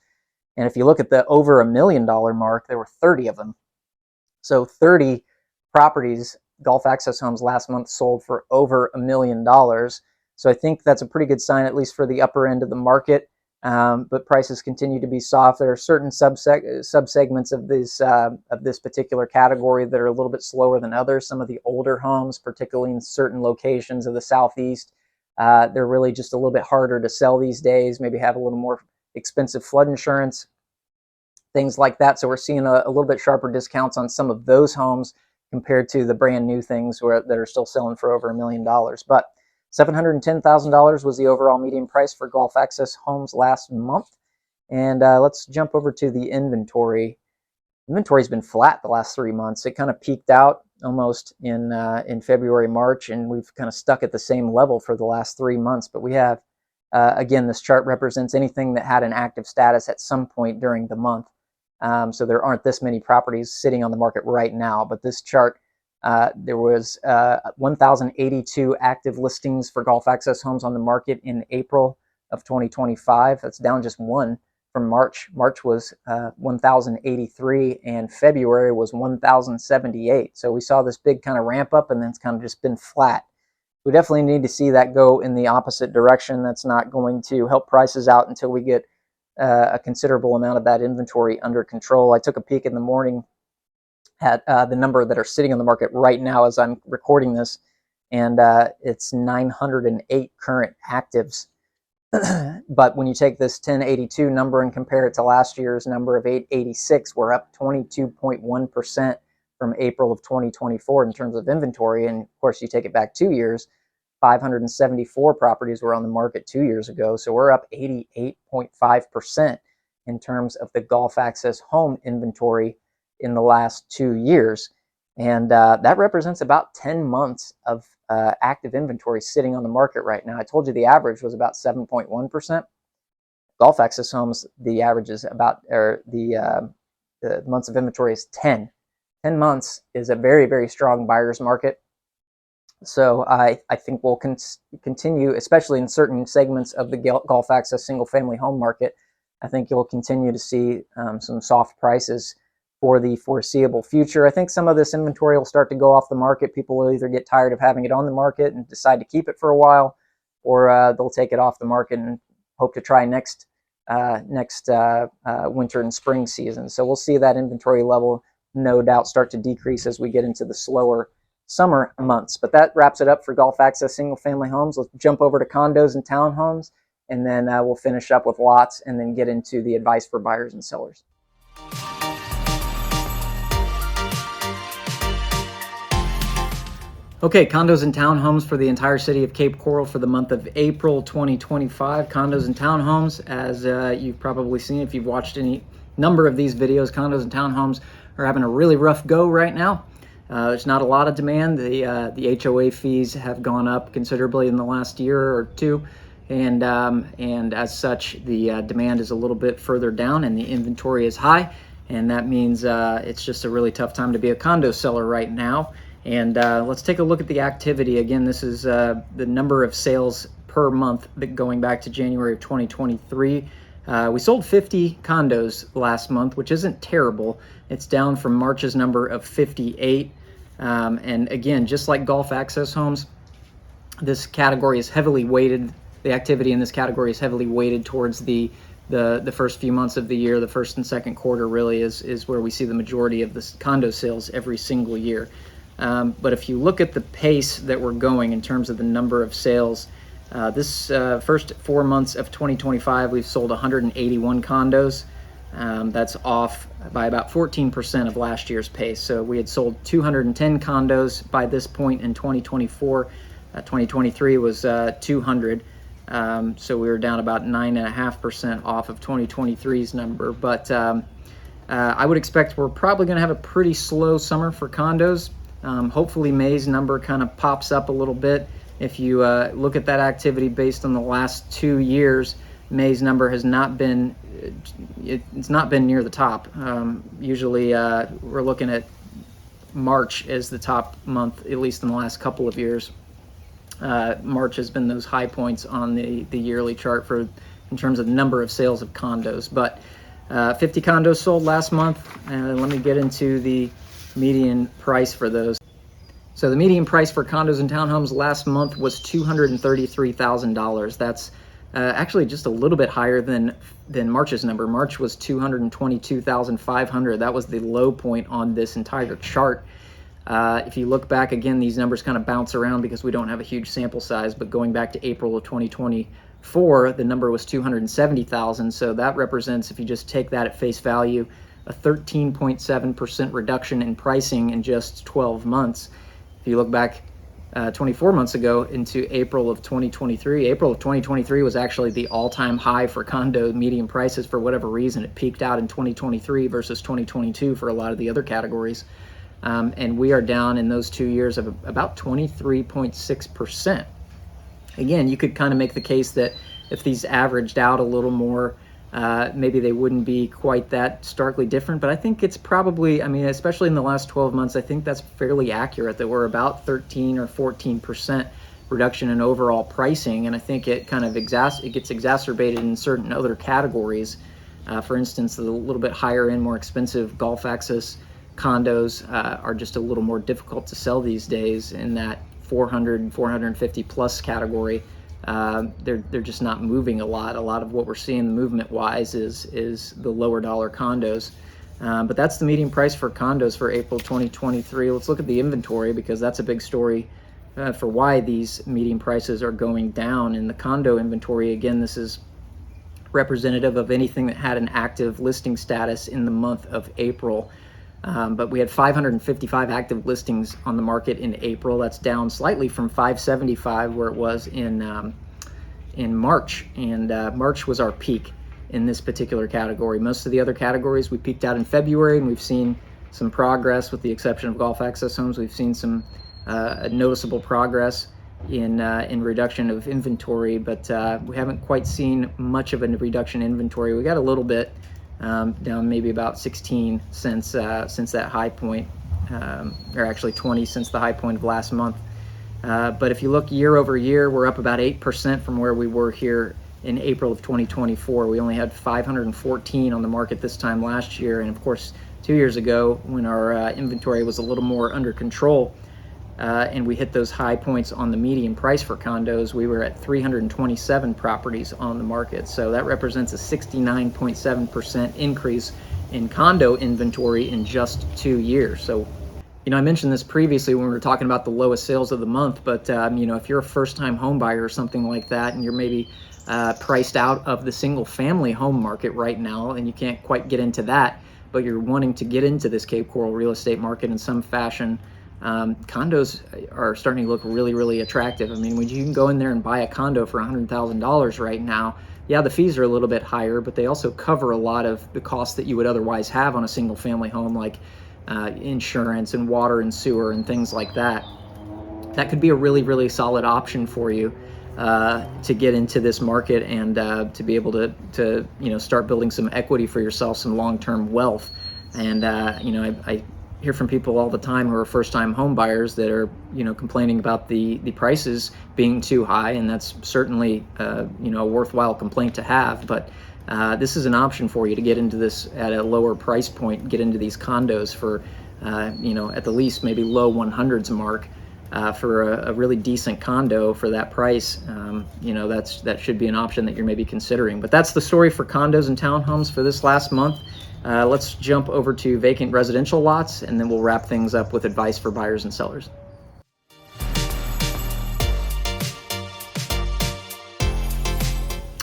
And if you look at the over $1 million mark, there were 30 of them. So 30 properties, golf access homes last month sold for over $1 million. So I think that's a pretty good sign, at least for the upper end of the market. But prices continue to be soft. There are certain subsegments of this particular category that are a little bit slower than others. Some of the older homes, particularly in certain locations of the Southeast, they're really just a little bit harder to sell these days, maybe have a little more expensive flood insurance, things like that. So we're seeing a little bit sharper discounts on some of those homes compared to the brand new things that are still selling for over $1 million. But $710,000 was the overall median price for golf access homes last month. And let's jump over to the inventory. Inventory's been flat the last 3 months. It kind of peaked out almost in February, March, and we've kind of stuck at the same level for the last 3 months. But we have again, this chart represents anything that had an active status at some point during the month. So there aren't this many properties sitting on the market right now, but this chart There was 1,082 active listings for Gulf Access homes on the market in April of 2025. That's down just one from March. March was 1,083 and February was 1,078. So we saw this big kind of ramp up and then it's kind of just been flat. We definitely need to see that go in the opposite direction. That's not going to help prices out until we get a considerable amount of that inventory under control. I took a peek in the morning at the number that are sitting on the market right now as I'm recording this, and it's 908 current actives. But when you take this 1082 number and compare it to last year's number of 886, we're up 22.1% from April of 2024 in terms of inventory. And of course, you take it back 2 years, 574 properties were on the market 2 years ago. So we're up 88.5% in terms of the Gulf Access home inventory in the last 2 years. And that represents about 10 months of active inventory sitting on the market right now. I told you the average was about 7.1%. Gulf Access homes, the average is about, or the months of inventory is 10. 10 months is a very, very strong buyer's market. So I think we'll continue, especially in certain segments of the Gulf Access single family home market. I think you'll continue to see some soft prices for the foreseeable future. I think some of this inventory will start to go off the market. People will either get tired of having it on the market and decide to keep it for a while, or they'll take it off the market and hope to try next winter and spring season. So we'll see that inventory level no doubt start to decrease as we get into the slower summer months. But that wraps it up for Gulf Access single family homes. Let's jump over to condos and townhomes, and then we'll finish up with lots and then get into the advice for buyers and sellers. Okay, condos and townhomes for the entire city of Cape Coral for the month of April 2025. Condos and townhomes, as you've probably seen if you've watched any number of these videos, condos and townhomes are having a really rough go right now. There's not a lot of demand. The HOA fees have gone up considerably in the last year or two, and as such, the demand is a little bit further down and the inventory is high, and that means it's just a really tough time to be a condo seller right now. And let's take a look at the activity. Again, this is the number of sales per month going back to January of 2023. We sold 50 condos last month, which isn't terrible. It's down from March's number of 58. And again, just like Gulf Access homes, this category is heavily weighted. The activity in this category is heavily weighted towards the first few months of the year. The first and second quarter really is where we see the majority of the condo sales every single year. But if you look at the pace that we're going in terms of the number of sales, this first 4 months of 2025, we've sold 181 condos. That's off by about 14% of last year's pace. So we had sold 210 condos by this point in 2024. 2023 was 200. So we were down about 9.5% off of 2023's number. But I would expect we're probably going to have a pretty slow summer for condos. Hopefully May's number kind of pops up a little bit. If you look at that activity based on the last 2 years, May's number has not been, it's not been near the top. Usually we're looking at March as the top month, at least in the last couple of years. March has been those high points on the yearly chart for in terms of number of sales of condos. But 50 condos sold last month, and let me get into the median price for those. So the median price for condos and townhomes last month was $233,000. That's actually just a little bit higher than March's number. March was $222,500. That was the low point on this entire chart. If you look back again, these numbers kind of bounce around because we don't have a huge sample size, but going back to April of 2024, the number was 270,000. So that represents, if you just take that at face value, a 13.7% reduction in pricing in just 12 months. If you look back 24 months ago into April of 2023, April of 2023 was actually the all-time high for condo median prices for whatever reason. It peaked out in 2023 versus 2022 for a lot of the other categories. And we are down in those 2 years of about 23.6%. Again, you could kind of make the case that if these averaged out a little more, maybe they wouldn't be quite that starkly different, but I think it's probably, I mean, especially in the last 12 months, I think that's fairly accurate, that we're about 13 or 14% reduction in overall pricing. And I think it kind of it gets exacerbated in certain other categories. For instance, the little bit higher end, more expensive Gulf access condos are just a little more difficult to sell these days in that 400 and 450 plus category. They're just not moving a lot. A lot of what we're seeing movement wise is the lower dollar condos. But that's the median price for condos for April 2023. Let's look at the inventory, because that's a big story for why these median prices are going down. In the condo inventory, again, this is representative of anything that had an active listing status in the month of April. But we had 555 active listings on the market in April. That's down slightly from 575 where it was in March. And March was our peak in this particular category. Most of the other categories we peaked out in February, and we've seen some progress with the exception of Gulf access homes. We've seen some noticeable progress in reduction of inventory, but we haven't quite seen much of a reduction in inventory. We got a little bit down, maybe about 16 since that high point, or actually 20 since the high point of last month. But if you look year over year, we're up about 8% from where we were here in April of 2024. We only had 514 on the market this time last year, and of course 2 years ago, when our inventory was a little more under control, and we hit those high points on the median price for condos, we were at 327 properties on the market. So that represents a 69.7% increase in condo inventory in just 2 years. So, you know, I mentioned this previously when we were talking about the lowest sales of the month, but you know, if you're a first-time home buyer or something like that, and you're maybe priced out of the single-family home market right now, and you can't quite get into that, but you're wanting to get into this Cape Coral real estate market in some fashion, condos are starting to look really, really attractive. I mean, when you can go in there and buy a condo for $100,000 right now, yeah, the fees are a little bit higher, but they also cover a lot of the costs that you would otherwise have on a single family home, like insurance and water and sewer and things like that. That could be a really, really solid option for you to get into this market and to be able to you know, start building some equity for yourself, some long-term wealth. And you know, I hear from people all the time who are first-time home buyers that are, you know, complaining about the prices being too high, and that's certainly you know, a worthwhile complaint to have. But this is an option for you to get into this at a lower price point, get into these condos for you know, at the least maybe low 100s mark for a really decent condo for that price. You know, that should be an option that you're maybe considering. But that's the story for condos and townhomes for this last month. Let's jump over to vacant residential lots, and then we'll wrap things up with advice for buyers and sellers.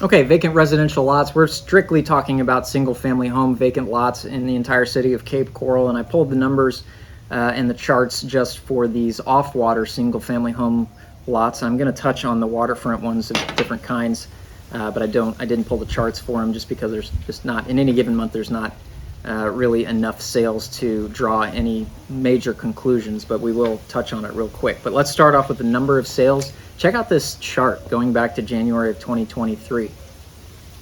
Okay, vacant residential lots. We're strictly talking about single-family home vacant lots in the entire city of Cape Coral, and I pulled the numbers and the charts just for these off-water single-family home lots. I'm going to touch on the waterfront ones of different kinds, but I didn't pull the charts for them just because there's just not, in any given month, there's not really enough sales to draw any major conclusions, but we will touch on it real quick. But let's start off with the number of sales. Check out this chart going back to January of 2023.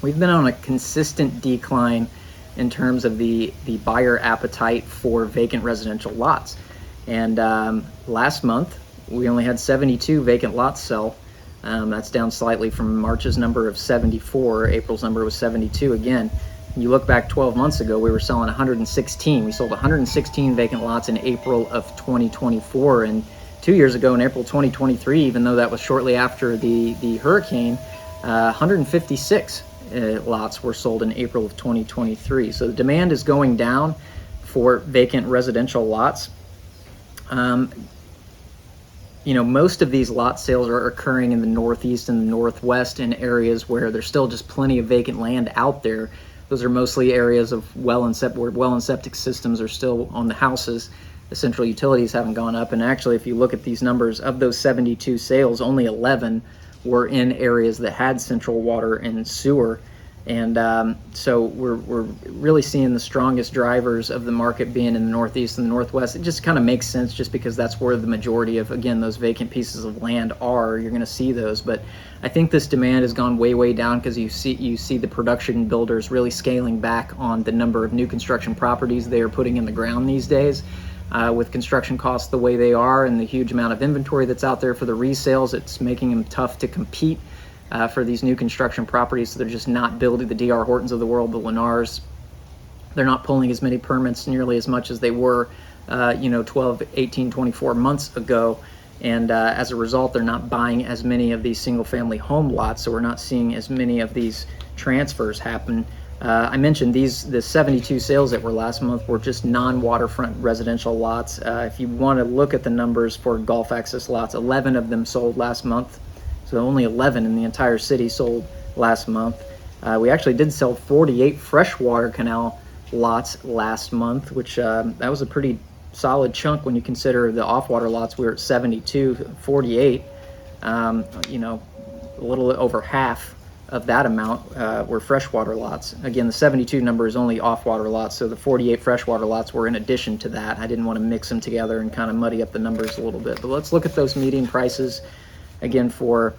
We've been on a consistent decline in terms of the buyer appetite for vacant residential lots. And last month, we only had 72 vacant lots sell. That's down slightly from March's number of 74. April's number was 72 again. You look back 12 months ago, we were selling 116. We sold 116 vacant lots in April of 2024. And 2 years ago in April 2023, even though that was shortly after the hurricane, 156 lots were sold in April of 2023. So the demand is going down for vacant residential lots. You know, most of these lot sales are occurring in the Northeast and the Northwest, in areas where there's still just plenty of vacant land out there. Those are mostly areas of where well and septic systems are still on the houses. The central utilities haven't gone up. And actually, if you look at these numbers, of those 72 sales, only 11 were in areas that had central water and sewer. And so we're really seeing the strongest drivers of the market being in the Northeast and the Northwest. It just kind of makes sense just because that's where the majority of, again, those vacant pieces of land are. You're going to see those. But I think this demand has gone way down because you see the production builders really scaling back on the number of new construction properties they are putting in the ground these days. With construction costs the way they are and the huge amount of inventory that's out there for the resales, it's making them tough to compete for these new construction properties. So they're just not building the D.R. Hortons of the world, the Lennars. They're not pulling as many permits nearly as much as they were 12, 18, 24 months ago. And as a result, they're not buying as many of these single family home lots. So we're not seeing as many of these transfers happen. I mentioned the 72 sales that were last month were just non-waterfront residential lots. If you want to look at the numbers for Gulf access lots, 11 of them sold last month. So only 11 in the entire city sold last month. We actually did sell 48 freshwater canal lots last month, which that was a pretty solid chunk when you consider the off-water lots. We were at 72, 48. A little over half of that amount were freshwater lots. Again, the 72 number is only off-water lots, so the 48 freshwater lots were in addition to that. I didn't want to mix them together and kind of muddy up the numbers a little bit. But let's look at those median prices. Again, for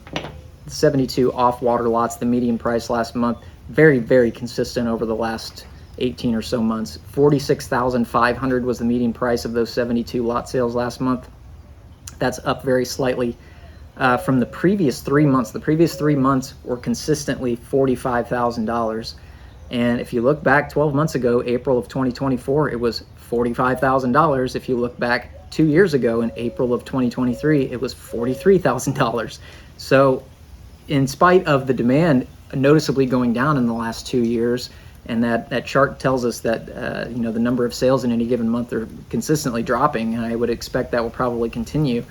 72 off-water lots, the median price last month, very consistent over the last 18 or so months. $46,500 was the median price of those 72 lot sales last month. That's up very slightly from the previous 3 months. The previous 3 months were consistently $45,000. And if you look back 12 months ago, April of 2024, it was $45,000. If you look back 2 years ago in April of 2023, it was $43,000. So in spite of the demand noticeably going down in the last 2 years, and that chart tells us that the number of sales in any given month are consistently dropping, and I would expect that will probably continue.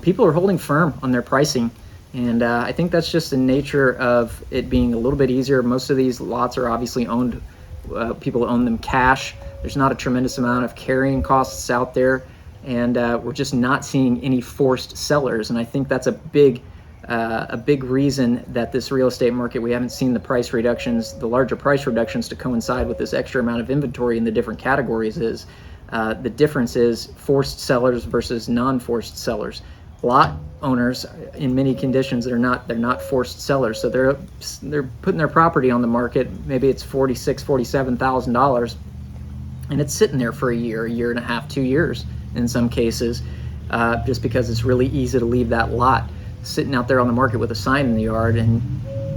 People are holding firm on their pricing, and I think that's just the nature of it being a little bit easier. Most of these lots are obviously owned, people own them cash. There's not a tremendous amount of carrying costs out there, and we're just not seeing any forced sellers. And I think that's a big reason that this real estate market, we haven't seen the price reductions, the larger price reductions to coincide with this extra amount of inventory in the different categories. Is the difference is forced sellers versus non-forced sellers. Lot owners in many conditions, they're not forced sellers, so they're putting their property on the market. Maybe it's $46,000, $47,000, and it's sitting there for a year and a half, 2 years in some cases, just because it's really easy to leave that lot sitting out there on the market with a sign in the yard, and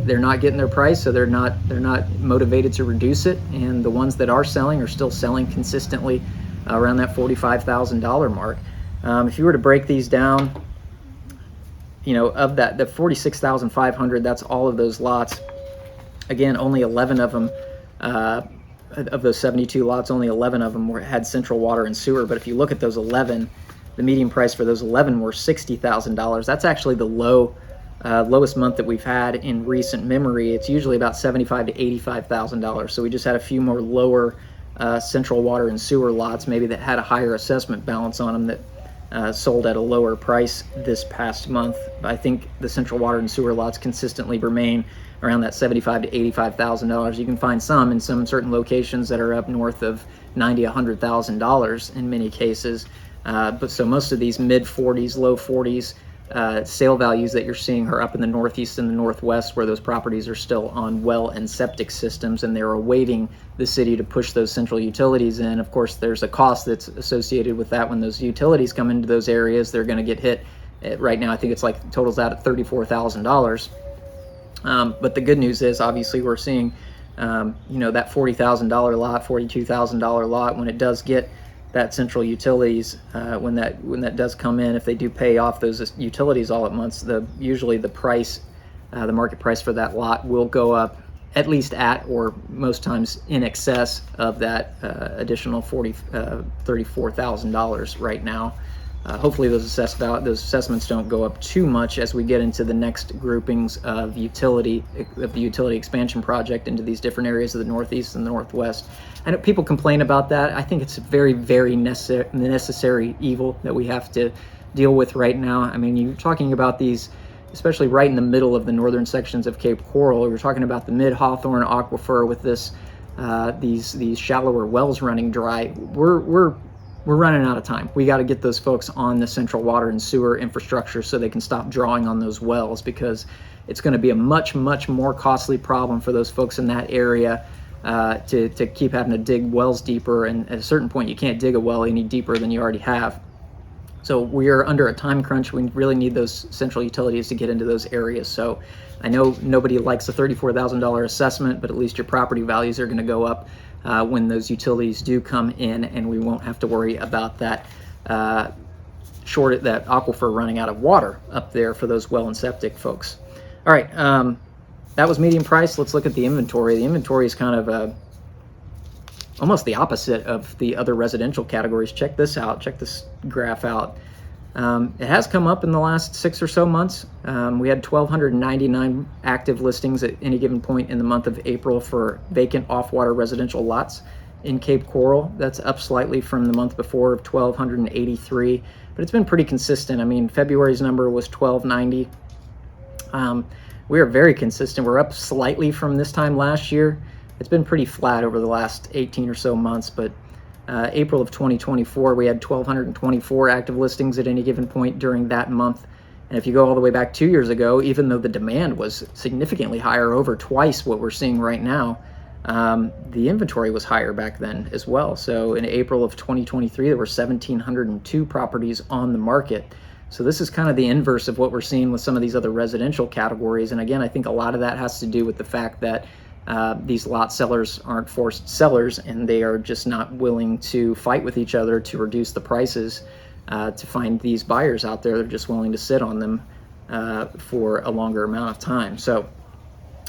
they're not getting their price, so they're not motivated to reduce it. And the ones that are selling are still selling consistently around that $45,000 mark. If you were to break these down, of that, the $46,500, that's all of those lots. Again, only 11 of them, of those 72 lots, only 11 of them had central water and sewer. But if you look at those 11, the median price for those 11 were $60,000. That's actually the lowest month that we've had in recent memory. It's usually about $75,000 to $85,000. So we just had a few more lower central water and sewer lots, maybe that had a higher assessment balance on them, that sold at a lower price this past month. I think the central water and sewer lots consistently remain around that $75,000 to $85,000. You can find some in some certain locations that are up north of $90,000, $100,000 in many cases. But so most of these mid 40s, low 40s sale values that you're seeing are up in the Northeast and the Northwest, where those properties are still on well and septic systems, and they're awaiting the city to push those central utilities in. Of course, there's a cost that's associated with that. When those utilities come into those areas, they're going to get hit. Right now, I think it's like totals out at $34,000. But the good news is, obviously, we're seeing, that $40,000 lot, $42,000 lot, when it does get that central utilities, when that does come in, if they do pay off those utilities all at once, usually the price, the market price for that lot will go up at least at, or most times in excess of that additional $34,000 right now. Hopefully those assessments don't go up too much as we get into the next groupings of the utility expansion project into these different areas of the Northeast and the Northwest. I know people complain about that. I think it's a very necessary evil that we have to deal with right now. I mean, you're talking about these especially right in the middle of the northern sections of Cape Coral. We're talking about the mid-Hawthorne aquifer with this these shallower wells running dry. We're running out of time. We got to get those folks on the central water and sewer infrastructure so they can stop drawing on those wells, because it's going to be a much more costly problem for those folks in that area to keep having to dig wells deeper. And at a certain point, you can't dig a well any deeper than you already have. So we are under a time crunch. We really need those central utilities to get into those areas. So I know nobody likes a $34,000 assessment, but at least your property values are going to go up when those utilities do come in, and we won't have to worry about that that aquifer running out of water up there for those well and septic folks. All right, that was median price. Let's look at the inventory. The inventory is kind of almost the opposite of the other residential categories. Check this out. Check this graph out. It has come up in the last 6 or so months. We had 1,299 active listings at any given point in the month of April for vacant off-water residential lots in Cape Coral. That's up slightly from the month before of 1,283, but it's been pretty consistent. I mean, February's number was 1,290. We are very consistent. We're up slightly from this time last year. It's been pretty flat over the last 18 or so months, but April of 2024, we had 1,224 active listings at any given point during that month. And if you go all the way back 2 years ago, even though the demand was significantly higher, over twice what we're seeing right now, the inventory was higher back then as well. So in April of 2023, there were 1,702 properties on the market. So this is kind of the inverse of what we're seeing with some of these other residential categories. And again, I think a lot of that has to do with the fact that these lot sellers aren't forced sellers, and they are just not willing to fight with each other to reduce the prices to find these buyers out there. They're just willing to sit on them for a longer amount of time. So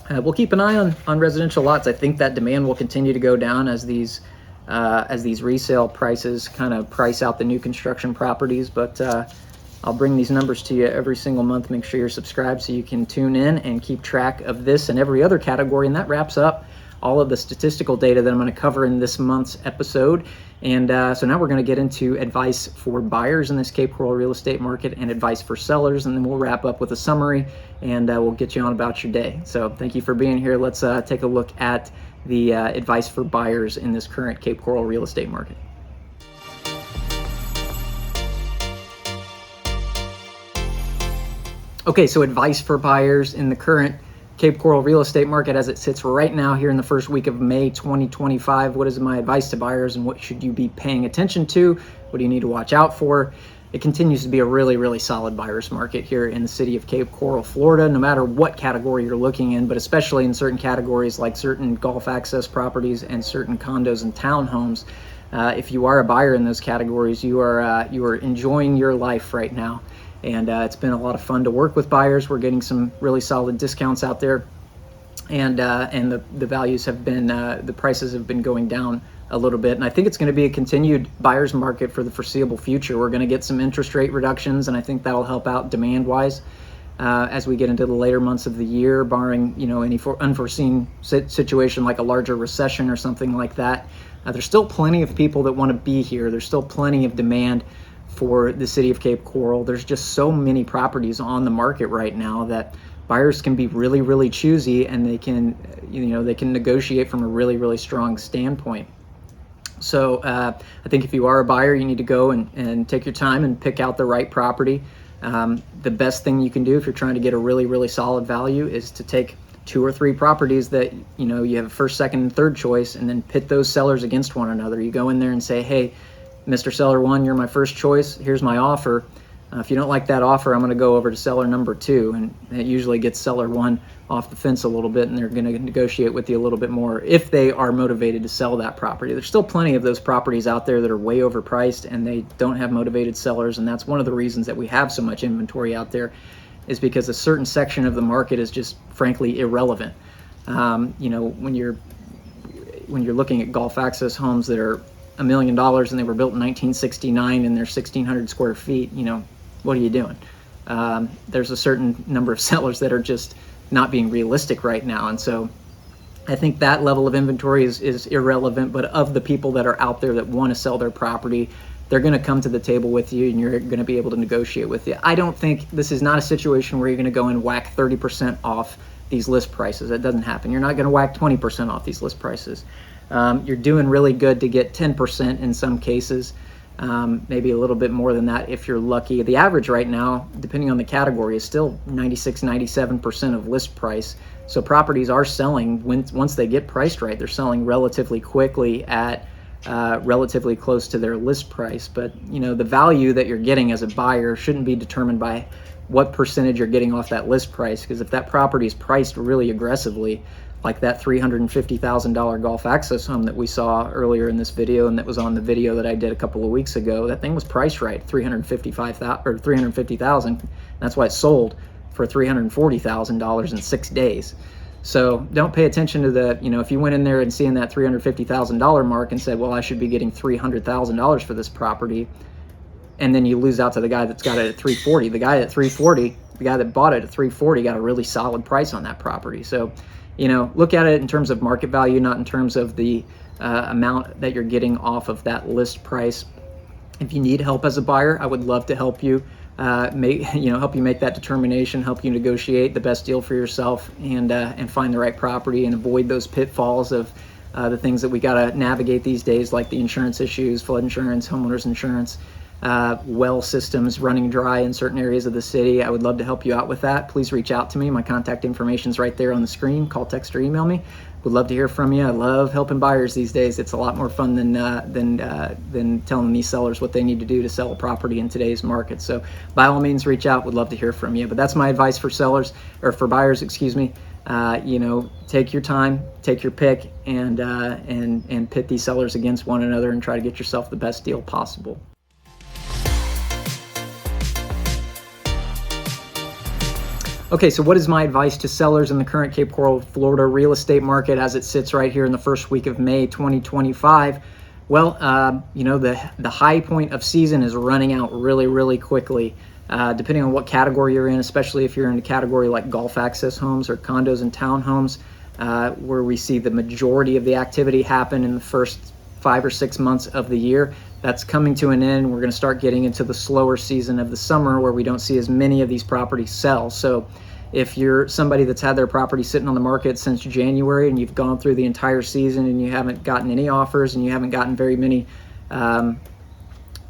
we'll keep an eye on residential lots. I think that demand will continue to go down as these resale prices kind of price out the new construction properties. But I'll bring these numbers to you every single month. Make sure you're subscribed so you can tune in and keep track of this and every other category. And that wraps up all of the statistical data that I'm going to cover in this month's episode. And so now we're going to get into advice for buyers in this Cape Coral real estate market and advice for sellers. And then we'll wrap up with a summary, and we'll get you on about your day. So thank you for being here. Let's take a look at the advice for buyers in this current Cape Coral real estate market. Okay, so advice for buyers in the current Cape Coral real estate market as it sits right now here in the first week of May 2025. What is my advice to buyers, and what should you be paying attention to? What do you need to watch out for? It continues to be a really solid buyer's market here in the city of Cape Coral, Florida, no matter what category you're looking in, but especially in certain categories like certain golf access properties and certain condos and townhomes. If you are a buyer in those categories, you are enjoying your life right now. And it's been a lot of fun to work with buyers. We're getting some really solid discounts out there, and the values have been, the prices have been going down a little bit. And I think it's going to be a continued buyer's market for the foreseeable future. We're going to get some interest rate reductions, and I think that'll help out demand-wise as we get into the later months of the year, barring any unforeseen situation like a larger recession or something like that. There's still plenty of people that want to be here. There's still plenty of demand for the city of Cape Coral. There's just so many properties on the market right now that buyers can be really choosy, and they can negotiate from a really strong standpoint. So I think if you are a buyer, you need to go and take your time and pick out the right property. The best thing you can do if you're trying to get a really solid value is to take 2 or 3 properties that you have a first, second, and third choice, and then pit those sellers against one another. You go in there and say, hey, Mr. Seller 1, you're my first choice. Here's my offer. If you don't like that offer, I'm going to go over to seller number 2, and it usually gets seller 1 off the fence a little bit, and they're going to negotiate with you a little bit more if they are motivated to sell that property. There's still plenty of those properties out there that are way overpriced, and they don't have motivated sellers, and that's one of the reasons that we have so much inventory out there, is because a certain section of the market is just frankly irrelevant. When you're looking at golf access homes that are $1 million and they were built in 1969 and they're 1,600 square feet, what are you doing? There's a certain number of sellers that are just not being realistic right now. And so I think that level of inventory is irrelevant, but of the people that are out there that want to sell their property, they're going to come to the table with you and you're going to be able to negotiate with you. I don't think this is not a situation where you're going to go and whack 30% off these list prices. That doesn't happen. You're not going to whack 20% off these list prices. You're doing really good to get 10% in some cases, maybe a little bit more than that if you're lucky. The average right now, depending on the category, is still 96, 97% of list price. So properties are selling once they get priced right. They're selling relatively quickly at relatively close to their list price. But you know, the value that you're getting as a buyer shouldn't be determined by what percentage you're getting off that list price, because if that property is priced really aggressively, like that $350,000 golf access home that we saw earlier in this video, and that was on the video that I did a couple of weeks ago, that thing was priced right, $350,000. That's why it sold for $340,000 in 6 days. So don't pay attention to the, you know, if you went in there and seeing that $350,000 mark and said, well, I should be getting $300,000 for this property, and then you lose out to the guy that's got it at 340. The guy at 340, the guy that bought it at 340 got a really solid price on that property. So, you know, look at it in terms of market value, not in terms of the amount that you're getting off of that list price. If you need help as a buyer, I would love to help you help you make that determination, help you negotiate the best deal for yourself, and find the right property and avoid those pitfalls of the things that we got to navigate these days, like the insurance issues, flood insurance, homeowners insurance, well systems running dry in certain areas of the city. I would love to help you out with that. Please reach out to me. My contact information is right there on the screen. Call, text, or email me. Would love to hear from you. I love helping buyers these days. It's a lot more fun than telling these sellers what they need to do to sell a property in today's market. So by all means, reach out. Would love to hear from you. But that's my advice for sellers, or for buyers, excuse me. You know, take your time, take your pick, and pit these sellers against one another and try to get yourself the best deal possible. Okay, so what is my advice to sellers in the current Cape Coral, Florida real estate market as it sits right here in the first week of May 2025? Well, you know, the high point of season is running out really, really quickly. Depending on what category you're in, especially if you're in a category like golf access homes or condos and townhomes, where we see the majority of the activity happen in the first 5 or 6 months of the year. That's coming to an end. We're going to start getting into the slower season of the summer, where we don't see as many of these properties sell. So if you're somebody that's had their property sitting on the market since January and you've gone through the entire season and you haven't gotten any offers and you haven't gotten very many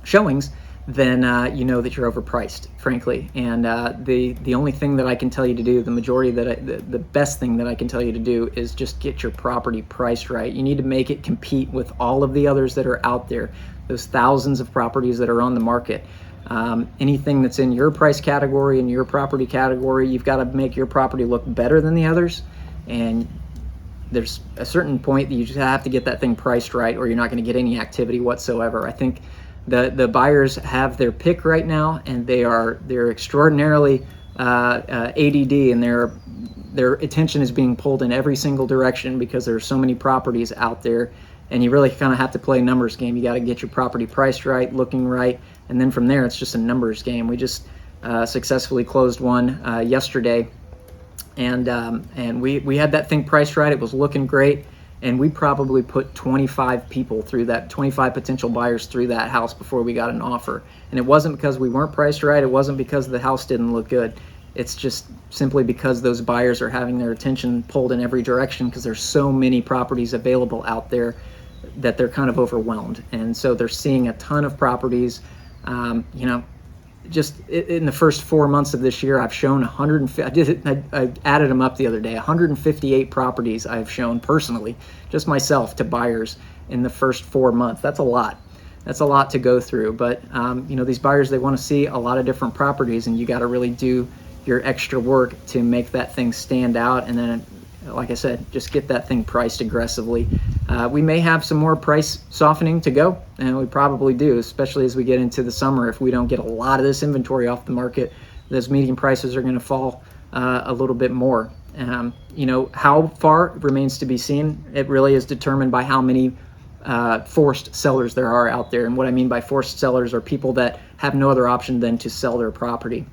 showings, then you know that you're overpriced, frankly. And the only thing that I can tell you to do, the best thing that I can tell you to do, is just get your property priced right. You need to make it compete with all of the others that are out there, those thousands of properties that are on the market. Anything that's in your price category, in your property category, you've got to make your property look better than the others. And there's a certain point that you just have to get that thing priced right, or you're not going to get any activity whatsoever. I think the buyers have their pick right now, and they're extraordinarily ADD, and their attention is being pulled in every single direction because there are so many properties out there, and you really kind of have to play a numbers game. You got to get your property priced right, looking right, and then from there it's just a numbers game. We just successfully closed one yesterday, and we had that thing priced right. It was looking great. And we probably put 25 people through that, 25 potential buyers through that house before we got an offer. And it wasn't because we weren't priced right. It wasn't because the house didn't look good. It's just simply because those buyers are having their attention pulled in every direction, because there's so many properties available out there that they're kind of overwhelmed. And so they're seeing a ton of properties. You know, just in the first 4 months of this year, I've shown 150. I added them up the other day. 158 properties I've shown personally, just myself, to buyers in the first 4 months. That's a lot. That's a lot to go through. But you know, these buyers, they want to see a lot of different properties, and you got to really do your extra work to make that thing stand out. And then, like I said, just get that thing priced aggressively. We may have some more price softening to go, and we probably do, especially as we get into the summer. If we don't get a lot of this inventory off the market, those median prices are going to fall a little bit more. You know, how far remains to be seen. It really is determined by how many forced sellers there are out there. And what I mean by forced sellers are people that have no other option than to sell their property.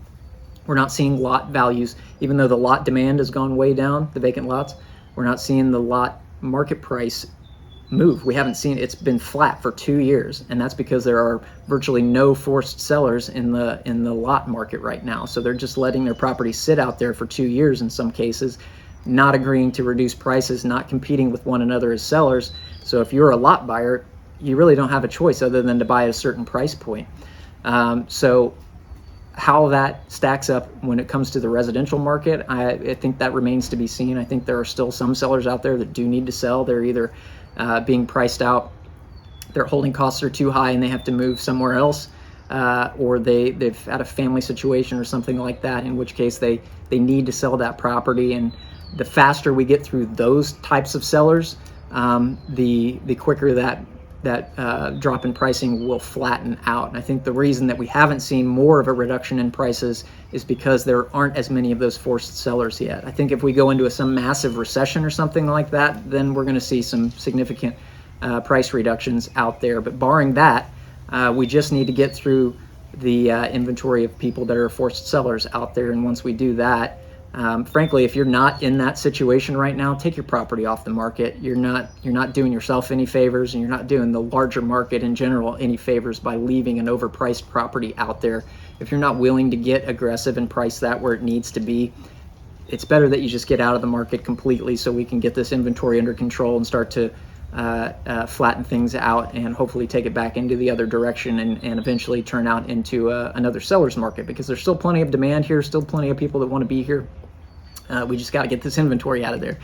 We're not seeing lot values, even though the lot demand has gone way down, the vacant lots. We're not seeing the lot market price move. We haven't seen, it's been flat for 2 years, and that's because there are virtually no forced sellers in the lot market right now. So they're just letting their property sit out there for 2 years in some cases, not agreeing to reduce prices, not competing with one another as sellers. So if you're a lot buyer, you really don't have a choice other than to buy at a certain price point. So how that stacks up when it comes to the residential market, I think that remains to be seen. I think there are still some sellers out there that do need to sell. They're either being priced out, their holding costs are too high and they have to move somewhere else, or they've had a family situation or something like that, in which case they need to sell that property. And the faster we get through those types of sellers, the quicker that drop in pricing will flatten out. And I think the reason that we haven't seen more of a reduction in prices is because there aren't as many of those forced sellers yet. I think if we go into some massive recession or something like that, then we're going to see some significant price reductions out there. But barring that, we just need to get through the inventory of people that are forced sellers out there. And once we do that, frankly, if you're not in that situation right now, take your property off the market. You're not doing yourself any favors, and you're not doing the larger market in general any favors by leaving an overpriced property out there. If you're not willing to get aggressive and price that where it needs to be, it's better that you just get out of the market completely so we can get this inventory under control and start to flatten things out and hopefully take it back into the other direction and eventually turn out into another seller's market, because there's still plenty of demand here, still plenty of people that want to be here. We just got to get this inventory out of there.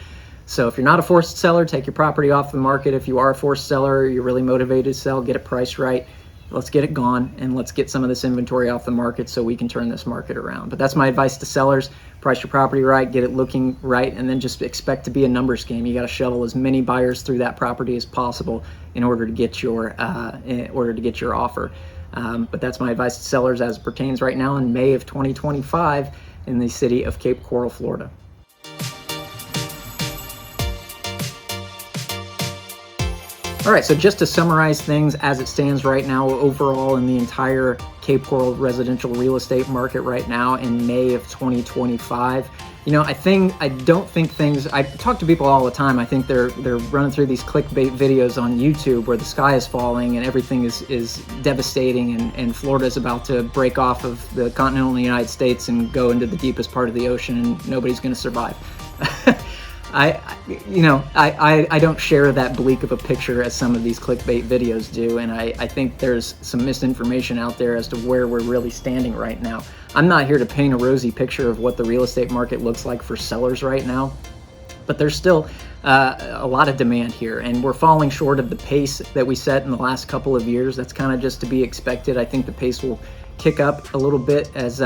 So if you're not a forced seller, take your property off the market. If you are a forced seller, you're really motivated to sell, get it priced right. Let's get it gone, and let's get some of this inventory off the market so we can turn this market around. But that's my advice to sellers. Price your property right, get it looking right, and then just expect to be a numbers game. You got to shuttle as many buyers through that property as possible in order to get your offer. But that's my advice to sellers as it pertains right now in May of 2025 in the city of Cape Coral, Florida. All right, so just to summarize things as it stands right now overall in the entire Cape Coral residential real estate market right now in May of 2025, you know, I don't think things, I talk to people all the time. I think they're running through these clickbait videos on YouTube where the sky is falling and everything is devastating, and Florida is about to break off of the continental United States and go into the deepest part of the ocean and nobody's going to survive. I don't share that bleak of a picture as some of these clickbait videos do, and I think there's some misinformation out there as to where we're really standing right now. I'm not here to paint a rosy picture of what the real estate market looks like for sellers right now, but there's still a lot of demand here, and we're falling short of the pace that we set in the last couple of years. That's kind of just to be expected. I think the pace will kick up a little bit as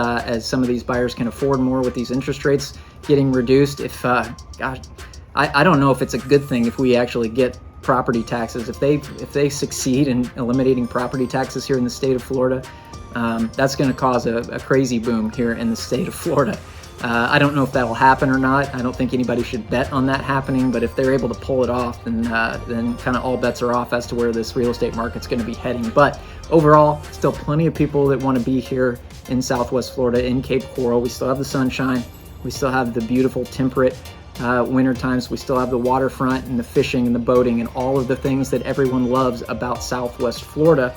some of these buyers can afford more with these interest rates getting reduced. Gosh, I don't know if it's a good thing if we actually get property taxes. If they succeed in eliminating property taxes here in the state of Florida, that's going to cause a crazy boom here in the state of Florida. I don't know if that'll happen or not. I don't think anybody should bet on that happening, but if they're able to pull it off, then kind of all bets are off as to where this real estate market's going to be heading. But overall, still plenty of people that want to be here in Southwest Florida, in Cape Coral. We still have the sunshine. We still have the beautiful temperate winter times. We still have the waterfront and the fishing and the boating and all of the things that everyone loves about Southwest Florida.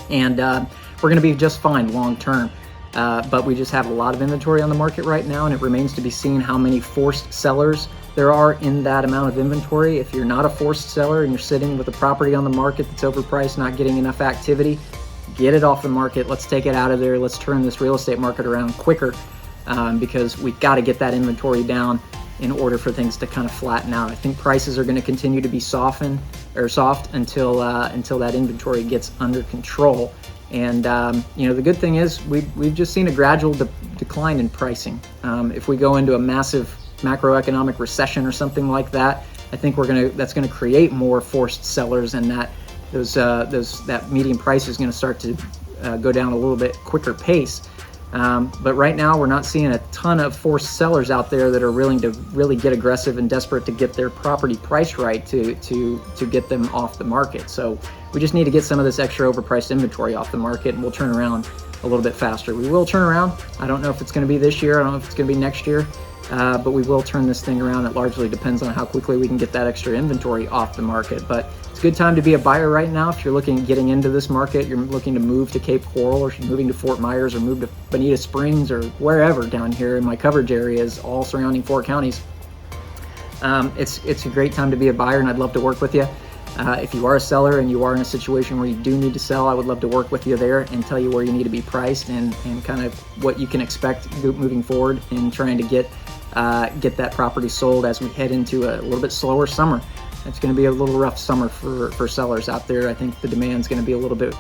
And we're going to be just fine long term. But we just have a lot of inventory on the market right now, and it remains to be seen how many forced sellers there are in that amount of inventory. If you're not a forced seller and you're sitting with a property on the market that's overpriced, not getting enough activity, get it off the market. Let's take it out of there. Let's turn this real estate market around quicker, because we've got to get that inventory down in order for things to kind of flatten out. I think prices are going to continue to be soft until that inventory gets under control. And the good thing is we've just seen a gradual decline in pricing. If we go into a massive macroeconomic recession or something like that, I think that's going to create more forced sellers, and that median price is going to start to go down a little bit quicker pace. But right now we're not seeing a ton of forced sellers out there that are willing to really get aggressive and desperate to get their property priced right to get them off the market. So we just need to get some of this extra overpriced inventory off the market, and we'll turn around a little bit faster. We will turn around. I don't know if it's going to be this year. I don't know if it's going to be next year. but we will turn this thing around. It largely depends on how quickly we can get that extra inventory off the market. But it's a good time to be a buyer right now. If you're looking at getting into this market, you're looking to move to Cape Coral, or you're moving to Fort Myers, or move to Bonita Springs, or wherever down here in my coverage areas, all surrounding 4 counties. It's a great time to be a buyer, and I'd love to work with you. If you are a seller and you are in a situation where you do need to sell, I would love to work with you there and tell you where you need to be priced, and kind of what you can expect moving forward in trying to get that property sold as we head into a little bit slower summer. It's going to be a little rough summer for sellers out there. I think the demand's going to be a little bit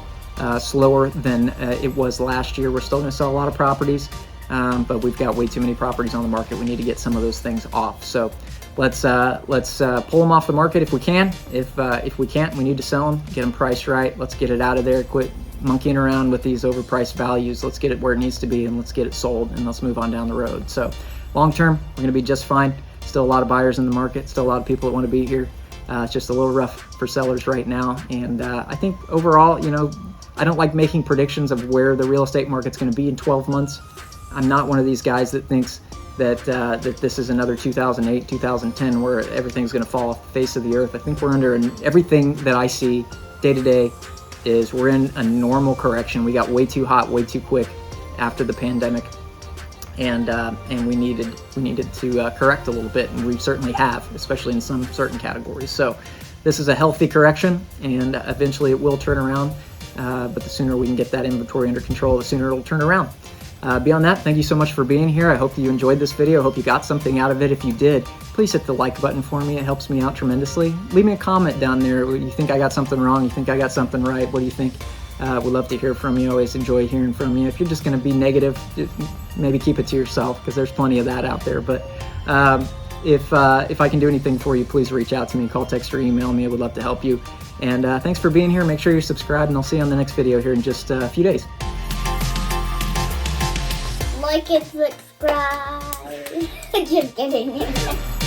slower than it was last year. We're still going to sell a lot of properties, but we've got way too many properties on the market. We need to get some of those things off. So let's pull them off the market if we can. If we can't, we need to sell them, get them priced right. Let's get it out of there. Quit monkeying around with these overpriced values. Let's get it where it needs to be, and let's get it sold, and let's move on down the road. So long term, we're going to be just fine. Still a lot of buyers in the market. Still a lot of people that want to be here. It's just a little rough for sellers right now. And I think overall, you know, I don't like making predictions of where the real estate market's going to be in 12 months. I'm not one of these guys that thinks that this is another 2008, 2010, where everything's going to fall off the face of the earth. I think we're under everything that I see day to day is we're in a normal correction. We got way too hot, way too quick after the pandemic, and we needed to correct a little bit, and we certainly have, especially in some certain categories. So this is a healthy correction, and eventually it will turn around. But the sooner we can get that inventory under control, the sooner it'll turn around. Beyond that, thank you so much for being here. I hope that you enjoyed this video. I hope you got something out of it. If you did, please hit the like button for me. It helps me out tremendously. Leave me a comment down there. You think I got something wrong? You think I got something right? What do you think? We'd love to hear from you. Always enjoy hearing from you. If you're just going to be negative, maybe keep it to yourself, because there's plenty of that out there. But if I can do anything for you, please reach out to me. Call, text, or email me. I would love to help you. And thanks for being here. Make sure you're subscribed, and I'll see you on the next video here in just a few days. Like and subscribe. Just kidding.